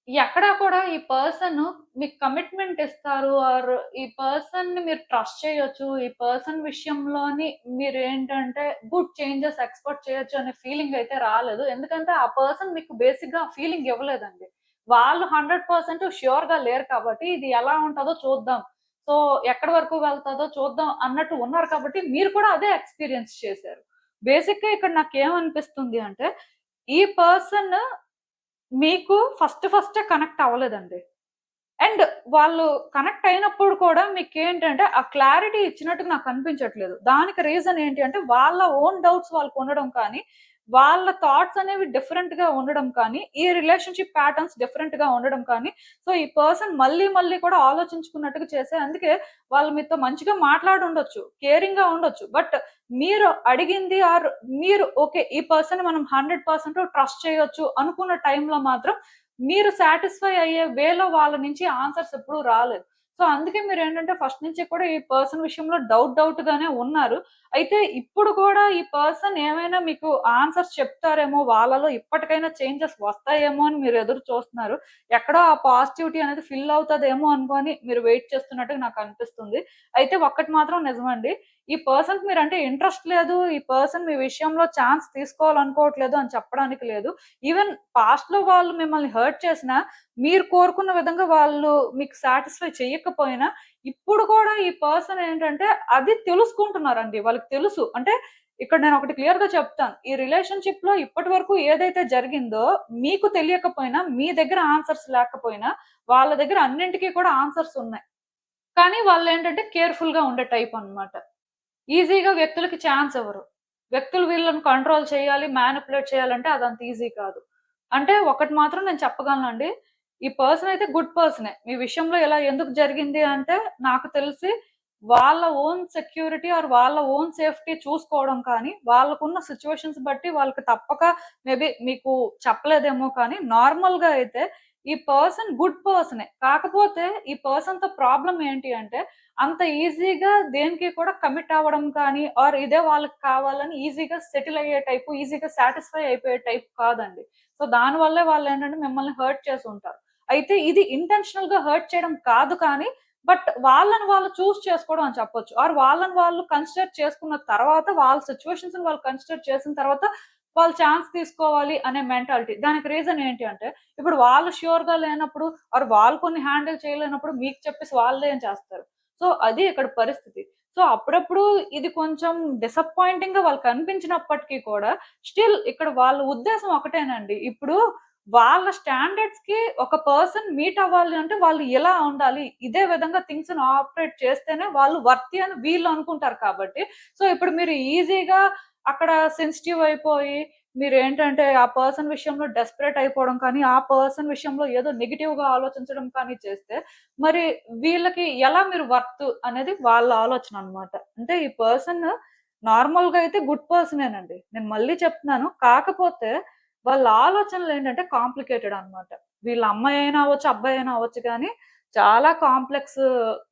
ఎక్కడా కూడా ఈ పర్సన్ మీకు కమిట్మెంట్ ఇస్తారు ఆర్ ఈ పర్సన్‌ని మీరు ట్రస్ట్ చేయొచ్చు. ఈ పర్సన్ విషయంలోని మీరేంటంటే గుడ్ చేంజెస్ ఎక్స్‌పెక్ట్ చేయొచ్చు అనే ఫీలింగ్ అయితే రాలేదు. ఎందుకంటే ఆ పర్సన్ మీకు బేసిక్‌గా ఆ ఫీలింగ్ ఇవ్వలేదండి. వాళ్ళు 100% ష్యూర్‌గా లేరు కాబట్టి ఇది ఎలా ఉంటదో చూద్దాం. సో, ఎక్కడి వరకు వెళ్తదో చూద్దాం అన్నట్టు ఉన్నారు కాబట్టి మీరు కూడా అదే ఎక్స్‌పీరియన్స్ చేశారు. బేసిక్‌గా ఇక్కడ నాకేమనిపిస్తుంది అంటే ఈ పర్సన్ మీకు ఫస్టే కనెక్ట్ అవ్వలేదండి. అండ్ వాళ్ళు కనెక్ట్ అయినప్పుడు కూడా మీకేంటంటే, ఆ క్లారిటీ ఇచ్చినట్టుగా నాకనిపించట్లేదు. దానికి రీజన్ ఏంటి అంటే, వాళ్ళ ఓన్ డౌట్స్ వాళ్ళకుండడం కానీ, వాళ్ళ థాట్స్ అనేవి డిఫరెంట్‌గా ఉండడం కానీ, ఈ రిలేషన్‌షిప్ ప్యాటర్న్స్ డిఫరెంట్‌గా ఉండడం కానీ, సో, ఈ పర్సన్ మళ్ళీ కూడా ఆలోచించుకున్నట్టుగా చేసే అందుకే వాళ్ళు మీతో మంచిగా మాట్లాడుండొచ్చు, కేరింగ్‌గా ఉండొచ్చు. బట్ మీరు అడిగింది ఆర్ మీరు ఓకే. ఈ పర్సన్‌ని మనం 100% ట్రస్ట్ చేయొచ్చు అనుకున్న టైంలో మాత్రం మీరు సాటిస్ఫై అయ్యే వేలో వాళ్ళ నుంచి ఆన్సర్స్ ఎప్పుడు రాలేదు. సో, అందుకే మీరేంటంటే ఫస్ట్ నుంచి కూడా ఈ పర్సన్ విషయంలో డౌట్‌గానే ఉన్నారు. అయితే ఇప్పుడు కూడా ఈ పర్సన్ ఏమైనా మీకు ఆన్సర్స్ చెప్తారేమో, వాళ్ళలో ఇప్పటికైనా చేంజెస్ వస్తాయేమో అని మీరు ఎదురు చూస్తున్నారు. ఎక్కడో ఆ పాజిటివిటీ అనేది ఫిల్ అవుతదేమో అనుకోని మీరు వెయిట్ చేస్తున్నట్టుగా నాకనిపిస్తుంది. అయితే ఒక్కటి మాత్రం నిజమండి. ఈ పర్సన్‌కి మీరంటే ఇంట్రెస్ట్ లేదు. ఈ పర్సన్ మీ విషయంలో ఛాన్స్ తీసుకోవాలనుకోవట్లేదు అని చెప్పడానికి లేదు. ఈవెన్ పాస్ట్‌లో వాళ్ళు మిమ్మల్ని హర్ట్ చేసినా, మీరు కోరుకున్న విధంగా వాళ్ళు మీకు సాటిస్ఫై చెయ్యకపోయినా, ఇప్పుడు కూడా ఈ పర్సన్ ఏంటంటే అది తెలుసుకుంటున్నారండి. వాళ్ళకి తెలుసు. అంటే ఇక్కడ నేనొకటి క్లియర్‌గా చెప్తాను. ఈ రిలేషన్‌షిప్‌లో ఇప్పటి వరకు ఏదైతే జరిగిందో, మీకు తెలియకపోయినా, మీ దగ్గర ఆన్సర్స్ లేకపోయినా, వాళ్ళ దగ్గర అన్నింటికి కూడా ఆన్సర్స్ ఉన్నాయి. కానీ వాళ్ళేంటంటే కేర్‌ఫుల్‌గా ఉండే టైప్ అన్నమాట. ఈజీగా వ్యక్తులకి ఛాన్స్ ఇవ్వరు. వ్యక్తులు వీళ్ళని కంట్రోల్ చేయాలి, మానిప్యులేట్ చేయాలంటే అదంత ఈజీ కాదు. అంటే ఒకటి మాత్రం నేను చెప్పగలనండి. ఈ పర్సన్ అయితే గుడ్ పర్సనే. మీ విషయంలో ఇలా ఎందుకు జరిగింది అంటే నాకు తెలిసి వాళ్ళ ఓన్ సెక్యూరిటీ ఆర్ వాళ్ళ ఓన్ సేఫ్టీ చూసుకోవడం కానీ, వాళ్ళకున్న సిట్యుయేషన్స్ బట్టి వాళ్ళకి తప్పక మేబీ మీకు చెప్పలేదేమో కానీ నార్మల్‌గా అయితే ఈ పర్సన్ గుడ్ పర్సనే. కాకపోతే ఈ పర్సన్‌తో ప్రాబ్లమ్ ఏంటి అంటే అంత ఈజీగా దేనికి కూడా కమిట్ అవ్వడం కానీ, ఆర్ ఇదే వాళ్ళకి కావాలని ఈజీగా సెటిల్ అయ్యే టైపు, ఈజీగా సాటిస్ఫై అయిపోయే టైప్ కాదండి. సో, దానివల్లే వాళ్ళేంటంటే మిమ్మల్ని హర్ట్ చేసుంటారు. అయితే ఇది ఇంటెన్షనల్‌గా హర్ట్ చేయడం కాదు కానీ, బట్ వాళ్ళని వాళ్ళు చూజ్ చేసుకోవడం అని చెప్పొచ్చు. ఆర్ వాళ్ళని వాళ్ళు కన్సిడర్ చేసుకున్న తర్వాత, వాళ్ళ సిట్యుయేషన్స్‌ని వాళ్ళు కన్సిడర్ చేసిన తర్వాత, వాళ్ళు ఛాన్స్ తీసుకోవాలి అనే మెంటాలిటీ. దానికి రీజన్ ఏంటి అంటే, ఇప్పుడు వాళ్ళు ష్యూర్‌గా లేనప్పుడు వాళ్ళు కొన్ని హ్యాండిల్ చేయలేనప్పుడు మీకు చెప్పేసి వాళ్ళేం చేస్తారు? సో, అది ఇక్కడ పరిస్థితి. సో, అప్పుడప్పుడు ఇది కొంచెం డిసప్పాయింటింగ్‌గా వాళ్ళకనిపించినప్పటికీ కూడా, స్టిల్ ఇక్కడ వాళ్ళ ఉద్దేశ్యం ఒకటేనండి. ఇప్పుడు వాళ్ళ స్టాండర్డ్స్‌కి ఒక పర్సన్ మీట్ అవ్వాలి అంటే వాళ్ళు ఇలా ఉండాలి. ఇదే విధంగా థింగ్స్‌ని ఆపరేట్ చేస్తేనే వాళ్ళు వర్తీ అని వీళ్ళు అనుకుంటారు కాబట్టి, సో, ఇప్పుడు మీరు ఈజీగా అక్కడ సెన్సిటివ్ అయిపోయి మీరేంటంటే ఆ పర్సన్ విషయంలో డెస్పరేట్ అయిపోవడం కానీ, ఆ పర్సన్ విషయంలో ఏదో నెగెటివ్‌గా ఆలోచించడం కానీ చేస్తే, మరి వీళ్ళకి ఎలా మీరు వర్త్ అనేది వాళ్ళ ఆలోచన అన్నమాట. అంటే ఈ పర్సన్ నార్మల్‌గా అయితే గుడ్ పర్సనేనండి. నేను మళ్ళీ చెప్తున్నాను. కాకపోతే వాళ్ళ ఆలోచనలేంటంటే కాంప్లికేటెడ్ అన్నమాట. వీళ్ళ అమ్మాయి అయినా అవ్వచ్చు, అబ్బాయి అయినా అవ్వచ్చు కానీ చాలా కాంప్లెక్స్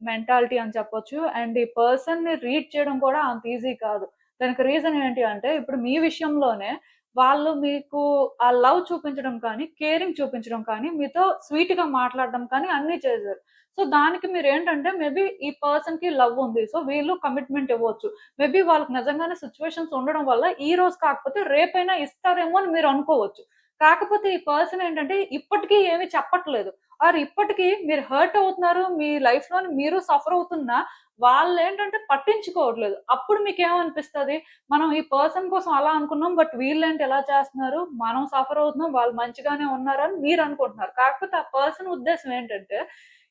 మెంటాలిటీ అని చెప్పొచ్చు. అండ్ ఈ పర్సన్‌ని రీడ్ చేయడం కూడా అంత ఈజీ కాదు. దానికి రీజన్ ఏంటి అంటే ఇప్పుడు మీ విషయంలోనే వాళ్ళు మీకు ఆ లవ్ చూపించడం కానీ, కేరింగ్ చూపించడం కానీ, మీతో స్వీట్‌గా మాట్లాడడం కానీ అన్నీ చేశారు. సో, దానికి మీరేంటంటే మేబీ ఈ పర్సన్‌కి లవ్ ఉంది. సో, వీళ్ళు కమిట్మెంట్ ఇవ్వచ్చు. మేబీ వాళ్ళకి నిజంగానే సిట్యుయేషన్స్ ఉండడం వల్ల ఈ రోజు కాకపోతే రేపైనా ఇస్తారేమో అని మీరు అనుకోవచ్చు. కాకపోతే ఈ పర్సన్ ఏంటంటే ఇప్పటికి ఏమి చెప్పట్లేదు. ఇప్పటికి మీరు హర్ట్ అవుతున్నారు. మీ లైఫ్‌లోని మీరు సఫర్ అవుతున్నా వాళ్ళేంటంటే పట్టించుకోవట్లేదు. అప్పుడు మీకేమనిపిస్తది? మనం ఈ పర్సన్ కోసం అలా అనుకున్నాం. బట్ వీళ్ళేంటి ఇలా చేస్తున్నారు? మనం సఫర్ అవుతున్నాం. వాళ్ళు మంచిగానే ఉన్నారని మీరనుకుంటున్నారు. కాకపోతే ఆ పర్సన్ ఉద్దేశ్యం ఏంటంటే,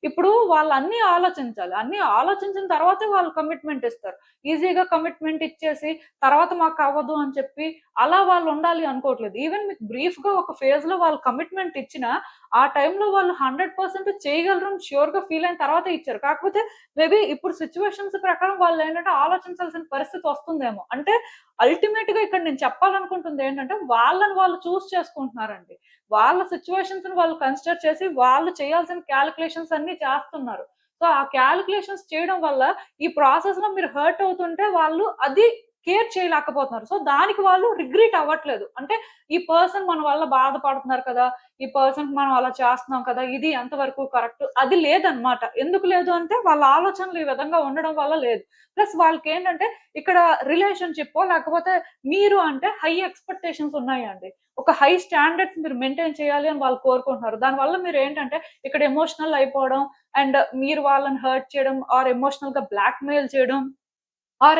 ఇప్పుడు వాళ్ళన్నీ ఆలోచించాలి. అన్నీ ఆలోచించిన తర్వాతే వాళ్ళు కమిట్మెంట్ ఇస్తారు. ఈజీగా కమిట్మెంట్ ఇచ్చేసి తర్వాత మాకవ్వదు అని చెప్పి అలా వాళ్ళుండాలి అనుకోవట్లేదు. ఈవెన్ మీకు బ్రీఫ్‌గా ఒక ఫేజ్‌లో వాళ్ళు కమిట్మెంట్ ఇచ్చినా, ఆ టైంలో వాళ్ళు 100% చేయగలరని ష్యూర్‌గా ఫీల్ అయిన తర్వాతే ఇచ్చారు. కాకపోతే మేబీ ఇప్పుడు సిట్యుయేషన్స్ ప్రకారం వాళ్ళేంటంటే ఆలోచించాల్సిన పరిస్థితి వస్తుందేమో. అంటే అల్టిమేట్‌గా ఇక్కడ నేను చెప్పాలనుకుంటుంది ఏంటంటే, వాళ్ళని వాళ్ళు చేసుకుంటున్నారండి. వాళ్ళ సిట్యుయేషన్స్‌ని వాళ్ళు కన్సిడర్ చేసి, వాళ్ళు చేయాల్సిన కాలిక్యులేషన్స్ అన్నీ చేస్తున్నారు. సో, ఆ కాలిక్యులేషన్స్ చేయడం వల్ల, ఈ ప్రాసెస్‌లో మీరు హర్ట్ అవుతుంటే, వాళ్ళు అది కేర్ చేయలేకపోతున్నారు. సో, దానికి వాళ్ళు రిగ్రెట్ అవ్వట్లేదు. అంటే, ఈ పర్సన్ మన వల్ల బాధపడుతున్నారు కదా! ఈ పర్సన్‌కి మనం అలా చేస్తున్నాం కదా! ఇది ఎంతవరకు కరెక్ట్ అది లేదనమాట. ఎందుకు లేదు అంటే, వాళ్ళ ఆలోచనలు ఈ విధంగా ఉండడం వల్ల లేదు. ప్లస్ వాళ్ళకేంటంటే, ఇక్కడ రిలేషన్‌షిప్పో లేకపోతే మీరు అంటే హై ఎక్స్‌పెక్టేషన్స్ ఉన్నాయండి. ఒక హై స్టాండర్డ్స్ మీరు మెయింటైన్ చేయాలి అని వాళ్ళు కోరుకుంటున్నారు. దానివల్ల మీరేంటంటే ఇక్కడ ఎమోషనల్ అయిపోవడం అండ్ మీరు వాళ్ళని హర్ట్ చేయడం ఎమోషనల్‌గా బ్లాక్‌మెయిల్ చేయడం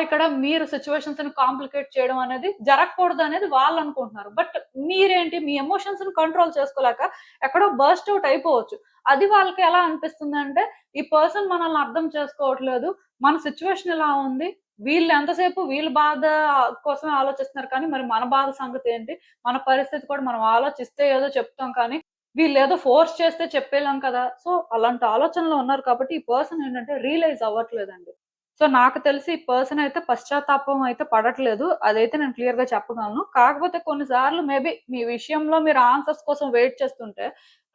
ఇక్కడ మీరు సిట్యుయేషన్స్‌ని కాంప్లికేట్ చేయడం అనేది జరగకూడదనేది వాళ్ళనుకుంటున్నారు. బట్ మీరేంటి మీ ఎమోషన్స్‌ని కంట్రోల్ చేసుకోలేక ఎక్కడో బర్స్ట్ ఔట్ అయిపోవచ్చు. అది వాళ్ళకి ఎలా అనిపిస్తుందంటే, ఈ పర్సన్ మనల్ని అర్థం చేసుకోవట్లేదు. మన సిట్యుయేషన్ ఇలా ఉంది. వీళ్ళు ఎంతసేపు వీళ్ళ బాధ కోసమే ఆలోచిస్తున్నారు కానీ, మరి మన బాధ సంగతేంటి? మన పరిస్థితి కూడా మనం ఆలోచిస్తే ఏదో చెప్తాం కానీ, వీళ్ళేదో ఫోర్స్ చేస్తే చెప్పేలాం కదా! సో, అలాంటి ఆలోచనలో ఉన్నారు కాబట్టి, ఈ పర్సన్ ఏంటంటే రియలైజ్ అవ్వట్లేదండి. సో, నాకు తెలిసి ఈ పర్సన్ అయితే పశ్చాత్తాపం అయితే పడట్లేదు. అదైతే నేను క్లియర్‌గా చెప్పగలను. కాకపోతే కొన్ని సార్లు మేబీ మీ విషయంలో మీరు ఆన్సర్స్ కోసం వెయిట్ చేస్తుంటే,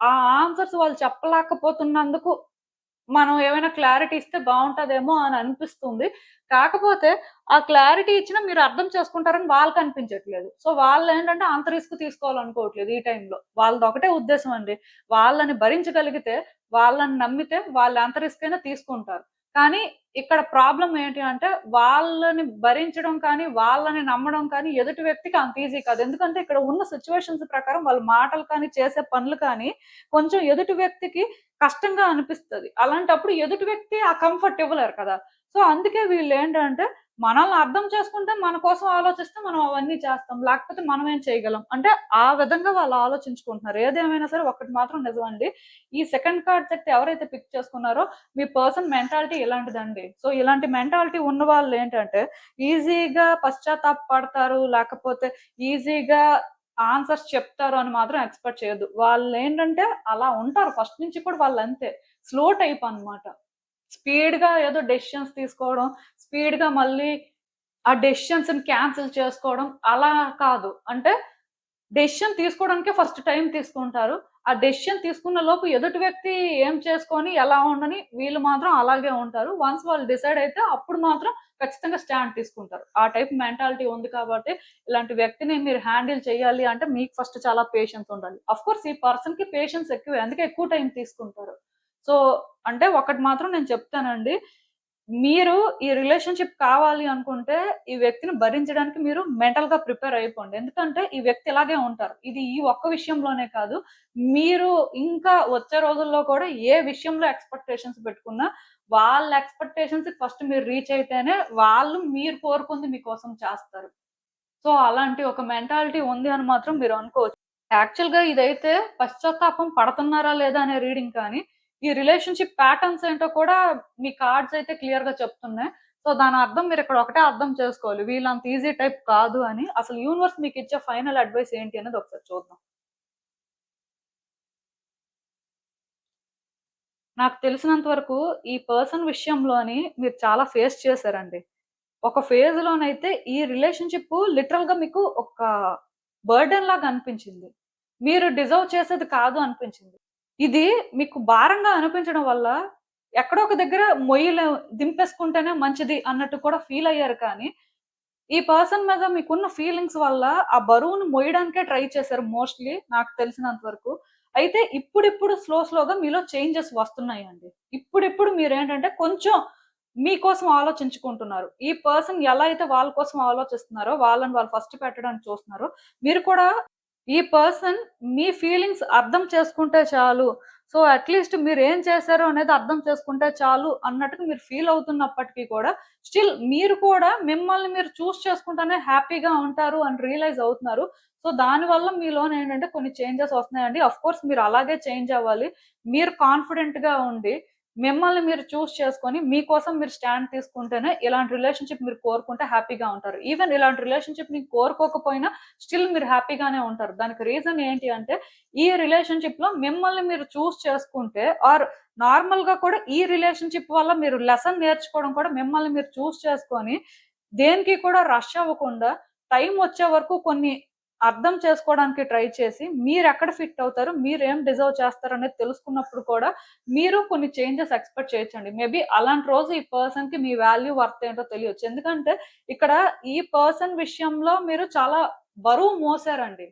ఆ ఆన్సర్స్ వాళ్ళు చెప్పలేకపోతున్నందుకు మనం ఏమైనా క్లారిటీ ఇస్తే బావుంటదేమో అని అనిపిస్తుంది. కాకపోతే ఆ క్లారిటీ ఇచ్చినా మీరు అర్థం చేసుకుంటారని వాళ్ళకనిపించట్లేదు. సో, వాళ్ళేంటంటే అంత రిస్క్ తీసుకోవాలనుకోవట్లేదు ఈ టైంలో. వాళ్ళదొకటే ఉద్దేశ్యం అండి. వాళ్ళని భరించగలిగితే, వాళ్ళని నమ్మితే వాళ్ళు ఎంత రిస్క్ అయినా తీసుకుంటారు. కానీ ఇక్కడ ప్రాబ్లమ్ ఏంటి అంటే, వాళ్ళని భరించడం కానీ, వాళ్ళని నమ్మడం కానీ ఎదుటి వ్యక్తికి అంత ఈజీ కాదు. ఎందుకంటే ఇక్కడ ఉన్న సిట్యుయేషన్స్ ప్రకారం వాళ్ళ మాటలు కానీ, చేసే పనులు కానీ కొంచెం ఎదుటి వ్యక్తికి కష్టంగా అనిపిస్తది. అలాంటప్పుడు ఎదుటి వ్యక్తి ఆ కంఫర్ట్ ఇవ్వలేరు కదా! సో, అందుకే వీళ్ళేంటంటే మనల్ని అర్థం చేసుకుంటే మన కోసం ఆలోచిస్తే మనం అవన్నీ చేస్తాం. లేకపోతే మనం ఏం చేయగలం? అంటే ఆ విధంగా వాళ్ళు ఆలోచించుకుంటున్నారు. ఏదేమైనా సరే ఒక్కటి మాత్రం నిజమండి. ఈ సెకండ్ కార్డ్ సెట్ ఎవరైతే పిక్ చేసుకున్నారో మీ పర్సన్ మెంటాలిటీ ఇలాంటిదండి. సో, ఇలాంటి మెంటాలిటీ ఉన్నవాళ్ళేంటంటే ఈజీగా పశ్చాత్తాప పడతారు. లేకపోతే ఈజీగా ఆన్సర్స్ చెప్తారు అని మాత్రం ఎక్స్‌పెక్ట్ చేయొద్దు. వాళ్ళేంటంటే అలా ఉంటారు. ఫస్ట్ నుంచి కూడా వాళ్ళంతే. స్లో టైప్ అన్నమాట. స్పీడ్‌గా ఏదో డెసిషన్స్ తీసుకోవడం, స్పీడ్‌గా మళ్ళీ ఆ డెసిషన్స్‌ని క్యాన్సెల్ చేసుకోవడం అలా కాదు. అంటే డెసిషన్ తీసుకోవడానికే ఫస్ట్ టైమ్ తీసుకుంటారు. ఆ డెసిషన్ తీసుకున్న లోపు ఎదుటి వ్యక్తి ఏం చేసుకొని, ఎలా ఉండని వీళ్ళు మాత్రం అలాగే ఉంటారు. వన్స్ వాళ్ళు డిసైడ్ అయితే అప్పుడు మాత్రం ఖచ్చితంగా స్టాండ్ తీసుకుంటారు. ఆ టైప్ మెంటాలిటీ ఉంది కాబట్టి ఇలాంటి వ్యక్తిని మీరు హ్యాండిల్ చేయాలి అంటే మీకు ఫస్ట్ చాలా పేషెన్స్ ఉండాలి. ఆఫ్‌కోర్స్ ఈ పర్సన్‌కి పేషెన్స్ ఎక్కువే. అందుకే ఎక్కువ టైమ్ తీసుకుంటారు. సో, అంటే ఒకటి మాత్రం నేను చెప్తానండి. మీరు ఈ రిలేషన్‌షిప్ కావాలి అనుకుంటే, ఈ వ్యక్తిని భరించడానికి మీరు మెంటల్‌గా ప్రిపేర్ అయిపోండి. ఎందుకంటే, ఈ వ్యక్తి ఇలాగే ఉంటారు. ఇది ఈ ఒక్క విషయంలోనే కాదు. మీరు ఇంకా వచ్చే రోజుల్లో కూడా ఏ విషయంలో ఎక్స్‌పెక్టేషన్స్ పెట్టుకున్నా, వాళ్ళ ఎక్స్‌పెక్టేషన్స్‌కి ఫస్ట్ మీరు రీచ్ అయితేనే, వాళ్ళు మీరు కోరుకుంది మీకోసం చేస్తారు. సో, అలాంటి ఒక మెంటాలిటీ ఉంది అని మాత్రం మీరు అనుకోవచ్చు. యాక్చువల్‌గా ఇదైతే పశ్చాత్తాపం పడుతున్నారా లేదా అనే రీడింగ్ కానీ, ఈ రిలేషన్‌షిప్ ప్యాటర్న్స్ ఏంటో కూడా మీ కార్డ్స్ అయితే క్లియర్‌గా చెప్తున్నాయి. సో, దాని అర్థం మీరిక్కడ ఒకటే అర్థం చేసుకోవాలి. వీళ్ళంత ఈజీ టైప్ కాదు అని. అసలు యూనివర్స్ మీకిచ్చే ఫైనల్ అడ్వైస్ ఏంటి అనేది ఒకసారి చూద్దాం. నాకు తెలిసినంత వరకు ఈ పర్సన్ విషయంలోని మీరు చాలా ఫేస్ చేశారండి. ఒక ఫేజ్‌లోనైతే ఈ రిలేషన్‌షిప్ లిటరల్‌గా మీకు ఒక బర్డెన్ లాగా అనిపించింది. మీరు డిజర్వ్ చేసేది కాదు అనిపించింది. ఇది మీకు భారంగా అనిపించడం వల్ల ఎక్కడో ఒక దగ్గర దింపేసుకుంటేనే మంచిది అన్నట్టు కూడా ఫీల్ అయ్యారు కానీ, ఈ పర్సన్ మీద మీకున్న ఫీలింగ్స్ వల్ల ఆ బరువును మోయడానికే ట్రై చేశారు మోస్ట్‌లీ నాకు తెలిసినంత వరకు. అయితే ఇప్పుడిప్పుడు స్లోగా మీలో చేంజెస్ వస్తున్నాయండి. ఇప్పుడిప్పుడు మీరేంటంటే కొంచెం మీకోసం ఆలోచించుకుంటున్నారు. ఈ పర్సన్ ఎలా అయితే వాళ్ళ కోసం ఆలోచిస్తున్నారో, వాళ్ళని వాళ్ళు ఫస్ట్ పెట్టడానికి చూస్తున్నారో, మీరు కూడా ఈ పర్సన్ మీ ఫీలింగ్స్ అర్థం చేసుకుంటే చాలు. సో, అట్‌లీస్ట్ మీరేం చేశారు అనేది అర్థం చేసుకుంటే చాలు అన్నట్టుగా మీరు ఫీల్ అవుతున్నప్పటికి కూడా, స్టిల్ మీరు కూడా మిమ్మల్ని మీరు చేసుకుంటేనే హ్యాపీగా ఉంటారు అని రియలైజ్ అవుతున్నారు. సో, దానివల్ల మీలోనేంటంటే కొన్ని చేంజెస్ వస్తున్నాయండి. ఆఫ్‌కోర్స్ మీరు అలాగే చేంజ్ అవ్వాలి. మీరు కాన్ఫిడెంట్‌గా ఉండి మిమ్మల్ని మీరు చేసుకొని, మీకోసం మీరు స్టాండ్ తీసుకుంటేనే ఇలాంటి రిలేషన్‌షిప్ మీరు కోరుకుంటే హ్యాపీగా ఉంటారు. ఈవెన్ ఇలాంటి రిలేషన్‌షిప్‌ని కోరుకోకపోయినా స్టిల్ మీరు హ్యాపీగానే ఉంటారు. దానికి రీజన్ ఏంటి అంటే, ఈ రిలేషన్‌షిప్‌లో మిమ్మల్ని మీరు చేసుకుంటే ఆర్ నార్మల్‌గా కూడా ఈ రిలేషన్‌షిప్ వల్ల మీరు లెసన్ నేర్చుకోవడం కూడా మిమ్మల్ని మీరు చేసుకొని, దేనికి కూడా రష్ అవ్వకుండా టైం వచ్చే వరకు కొన్ని అర్థం చేసుకోవడానికి ట్రై చేసి, మీరెక్కడ ఫిట్ అవుతారు, మీరేం డిజర్వ్ చేస్తారనేది తెలుసుకున్నప్పుడు కూడా మీరు కొన్ని చేంజెస్ ఎక్స్‌పెక్ట్ చేయొచ్చండి. మేబీ అలాంటి రోజు ఈ పర్సన్‌కి మీ వాల్యూ, వర్త్ ఏంటో తెలియొచ్చు. ఎందుకంటే ఇక్కడ ఈ పర్సన్ విషయంలో మీరు చాలా బరువు మోసారండి.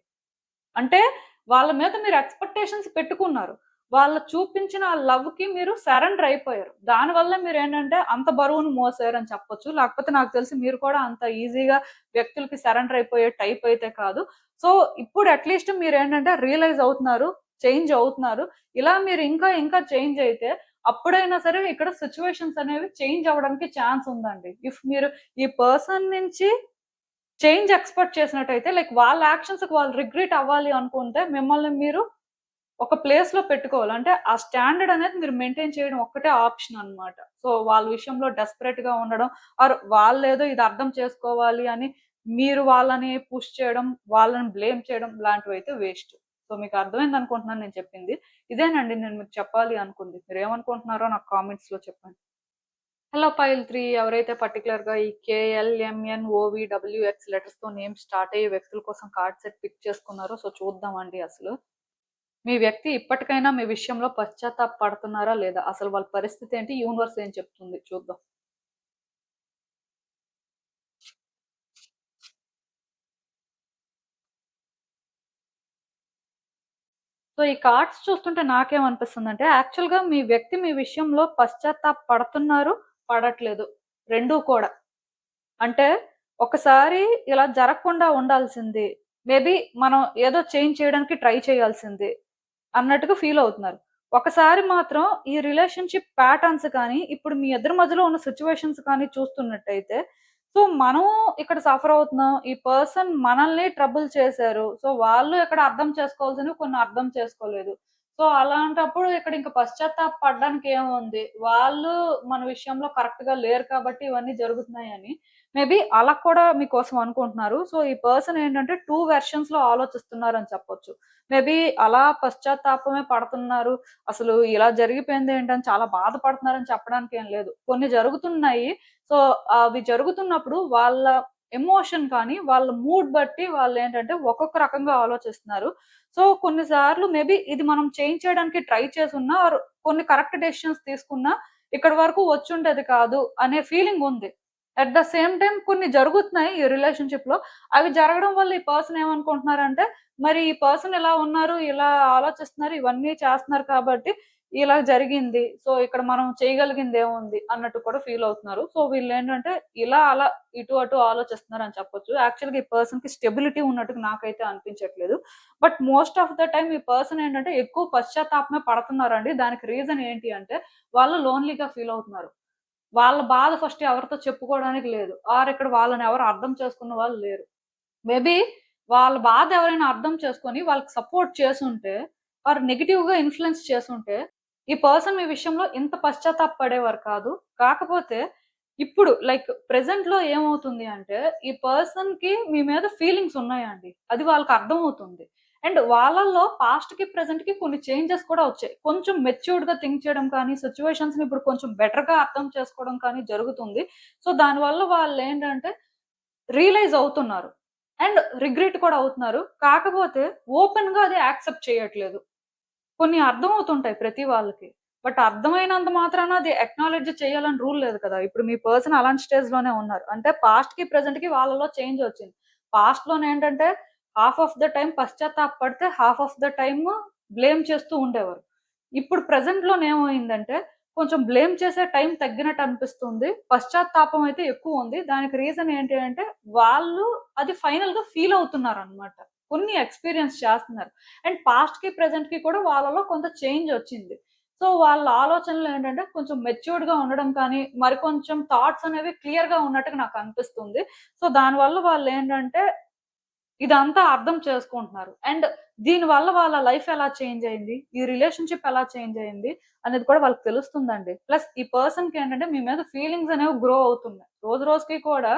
అంటే వాళ్ళ మీద మీరు ఎక్స్‌పెక్టేషన్స్ పెట్టుకున్నారు. వాళ్ళు చూపించిన ఆ లవ్‌కి మీరు సరెండర్ అయిపోయారు. దానివల్ల మీరేంటంటే అంత బరువును మోసారని చెప్పొచ్చు. లేకపోతే నాకు తెలిసి మీరు కూడా అంత ఈజీగా వ్యక్తులకి సరెండర్ అయిపోయే టైప్ అయితే కాదు. సో, ఇప్పుడు అట్‌లీస్ట్ మీరేంటంటే రియలైజ్ అవుతున్నారు. చేంజ్ అవుతున్నారు. ఇలా మీరు ఇంకా చేంజ్ అయితే అప్పుడైనా సరే ఇక్కడ సిట్యుయేషన్స్ అనేవి చేంజ్ అవ్వడానికి ఛాన్స్ ఉందండి. ఇఫ్ మీరు ఈ పర్సన్ నుంచి చేంజ్ ఎక్స్‌పెక్ట్ చేసినట్టయితే లైక్ వాళ్ళ యాక్షన్స్‌కి వాళ్ళు రిగ్రెట్ అవ్వాలి అనుకుంటే మిమ్మల్ని మీరు ఒక ప్లేస్‌లో పెట్టుకోవాలి. అంటే ఆ స్టాండర్డ్ అనేది మీరు మెయింటైన్ చేయడం ఒక్కటే ఆప్షన్ అన్నమాట. సో, వాళ్ళ విషయంలో డెస్పరేట్‌గా ఉండడం ఆర్ వాళ్ళేదో ఇది అర్థం చేసుకోవాలి అని మీరు వాళ్ళని పుష్ చేయడం, వాళ్ళని బ్లేమ్ చేయడం లాంటివైతే వేస్ట్. సో, మీకు అర్థమైందనుకుంటున్నాను నేను చెప్పింది. ఇదేనండి నేను మీకు చెప్పాలి అనుకుంది. మీరేమనుకుంటున్నారో నాకు కామెంట్స్‌లో చెప్పండి. హలో పైల్ 3 ఎవరైతే పర్టిక్యులర్‌గా ఈ KLMNOVWX లెటర్స్‌తో నేమ్స్ స్టార్ట్ అయ్యే వ్యక్తుల కోసం కార్డ్ సెట్ పిక్ చేసుకున్నారో సో చూద్దామండి అసలు. మీ వ్యక్తి ఇప్పటికైనా మీ విషయంలో పశ్చాత్తాప పడుతున్నారా లేదా? అసలు వాళ్ళ పరిస్థితి ఏంటి? యూనివర్స్ ఏం చెప్తుంది చూద్దాం. సో ఈ కార్డ్స్ చూస్తుంటే నాకేమనిపిస్తుందంటే యాక్చువల్‌గా మీ వ్యక్తి మీ విషయంలో పశ్చాత్తాప పడుతున్నారు, పడట్లేదు. 2 కూడా. అంటే ఒకసారి ఇలా జరగకుండా ఉండాల్సింది. మేబీ మనం ఏదో చేంజ్ చేయడానికి ట్రై చేయాల్సింది అన్నట్టుగా ఫీల్ అవుతున్నారు. ఒకసారి మాత్రం ఈ రిలేషన్‌షిప్ ప్యాటర్న్స్ కానీ, ఇప్పుడు మీ ఇద్దరి మధ్యలో ఉన్న సిట్యుయేషన్స్ కానీ చూస్తున్నట్టయితే, సో, మనం ఇక్కడ సఫర్ అవుతున్నాం. ఈ పర్సన్ మనల్ని ట్రబుల్ చేశారు. సో, వాళ్ళు ఇక్కడ అర్థం చేసుకోవాల్సినవి కొన్ని అర్థం చేసుకోలేదు. సో, అలాంటప్పుడు ఇక్కడ ఇంక పశ్చాత్తాప పడడానికి ఏముంది? వాళ్ళు మన విషయంలో కరెక్ట్‌గా లేరు కాబట్టి ఇవన్నీ జరుగుతున్నాయని మేబీ అలా కూడా మీకోసం అనుకుంటున్నారు. సో, ఈ పర్సన్ ఏంటంటే 2 వెర్షన్స్‌లో ఆలోచిస్తున్నారని చెప్పొచ్చు. మేబీ అలా పశ్చాత్తాపమే పడుతున్నారు. అసలు ఇలా జరిగిపోయిందేంటని చాలా బాధపడుతున్నారని చెప్పడానికి ఏం లేదు. కొన్ని జరుగుతున్నాయి. సో, అవి జరుగుతున్నప్పుడు వాళ్ళ ఎమోషన్ కానీ, వాళ్ళ మూడ్ బట్టి వాళ్ళేంటంటే ఒక్కొక్క రకంగా ఆలోచిస్తున్నారు. సో, కొన్ని సార్లు మేబీ ఇది మనం చేంజ్ చేయడానికి ట్రై చేసున్నా ఆర్ కొన్ని కరెక్ట్ డెసిషన్స్ తీసుకున్నా ఇక్కడి వరకు వచ్చుండేది కాదు అనే ఫీలింగుంది. అట్ ద సేమ్ టైమ్ కొన్ని జరుగుతున్నాయి ఈ రిలేషన్‌షిప్‌లో. అవి జరగడం వల్ల ఈ పర్సన్ ఏమనుకుంటున్నారంటే మరి ఈ పర్సన్ ఇలా ఉన్నారు, ఇలా ఆలోచిస్తున్నారు, ఇవన్నీ చేస్తున్నారు కాబట్టి, ఇలా జరిగింది. సో, ఇక్కడ మనం చేయగలిగిందేముంది అన్నట్టు కూడా ఫీల్ అవుతున్నారు. సో, వీళ్ళేంటంటే ఇలా అలా ఇటు అటు ఆలోచిస్తున్నారని చెప్పొచ్చు. యాక్చువల్‌గా ఈ పర్సన్‌కి స్టెబిలిటీ ఉన్నట్టుగా నాకైతే అనిపించట్లేదు. But most of the time ఈ పర్సన్ ఏంటంటే ఎక్కువ పశ్చాత్తాపమే పడుతున్నారండి. దానికి రీజన్ ఏంటి అంటే వాళ్ళు లోన్‌లీగా ఫీల్ అవుతున్నారు. వాళ్ళ బాధ ఫస్ట్ ఎవరితో చెప్పుకోవడానికి లేదు. ఆర్ ఇక్కడ వాళ్ళని ఎవరు అర్థం చేసుకున్న వాళ్ళు లేరు. మేబీ వాళ్ళ బాధ ఎవరైనా అర్థం చేసుకొని వాళ్ళకి సపోర్ట్ చేసుంటే, ఆర్ నెగెటివ్‌గా ఇన్‌ఫ్లూయెన్స్ చేసుంటే, ఈ పర్సన్ మీ విషయంలో ఇంత పశ్చాత్తాప పడేవారు కాదు. కాకపోతే ఇప్పుడు లైక్ ప్రెజెంట్‌లో ఏమవుతుంది అంటే, ఈ పర్సన్‌కి మీ మీద ఫీలింగ్స్ ఉన్నాయండి. అది వాళ్ళకి అర్థమవుతుంది. అండ్ వాళ్ళలో పాస్ట్‌కి, ప్రెజెంట్‌కి కొన్ని చేంజెస్ కూడా వచ్చాయి. కొంచెం మెచ్యూర్డ్‌గా థింక్ చేయడం కానీ, సిట్యుయేషన్స్‌ని ఇప్పుడు కొంచెం బెటర్‌గా అర్థం చేసుకోవడం కానీ జరుగుతుంది. సో, దానివల్ల వాళ్ళేంటంటే రియలైజ్ అవుతున్నారు. అండ్ రిగ్రెట్ కూడా అవుతున్నారు. కాకపోతే ఓపెన్‌గా అది యాక్సెప్ట్ చేయట్లేదు. కొన్ని అర్థమవుతుంటాయి ప్రతి వాళ్ళకి. బట్ అర్థమైనంత మాత్రాన అది అక్నాలెడ్జ్ చేయాలని రూల్ లేదు కదా! ఇప్పుడు మీ పర్సన్ అలాంటి స్టేజ్‌లోనే ఉన్నారు. అంటే పాస్ట్‌కి, ప్రెజెంట్‌కి వాళ్ళలో చేంజ్ వచ్చింది. పాస్ట్‌లోనేంటంటే హాఫ్ ఆఫ్ ద టైమ్ పశ్చాత్తాపపడితే, half of the time blame చేస్తూ ఉండేవారు. ఇప్పుడు ప్రెజెంట్‌లోనేమైందంటే కొంచెం బ్లేమ్ చేసే టైం తగ్గినట్టు అనిపిస్తుంది. పశ్చాత్తాపం అయితే ఎక్కువుంది. దానికి రీజన్ ఏంటి అంటే వాళ్ళు అది ఫైనల్‌గా ఫీల్ అవుతున్నారనమాట. కొన్ని ఎక్స్‌పీరియన్స్ చేస్తున్నారు. అండ్ పాస్ట్‌కి, ప్రెజెంట్‌కి కూడా వాళ్ళలో కొంత చేంజ్ వచ్చింది. సో, వాళ్ళ ఆలోచనలు ఏంటంటే కొంచెం మెచ్యూర్డ్‌గా ఉండడం కానీ, మరి కొంచెం థాట్స్ అనేవి క్లియర్‌గా ఉన్నట్టుగా నాకు అనిపిస్తుంది. సో, దానివల్ల వాళ్ళేంటంటే ఇదంతా అర్థం చేసుకుంటున్నారు. అండ్ దీనివల్ల వాళ్ళ లైఫ్ ఎలా చేంజ్ అయింది? ఈ రిలేషన్‌షిప్ ఎలా చేంజ్ అయింది? అనేది కూడా వాళ్ళకి తెలుస్తుందండి. ప్లస్ ఈ పర్సన్‌కి ఏంటంటే మీ మీద ఫీలింగ్స్ అనేవి గ్రో అవుతున్నాయి. రోజు రోజుకి కూడా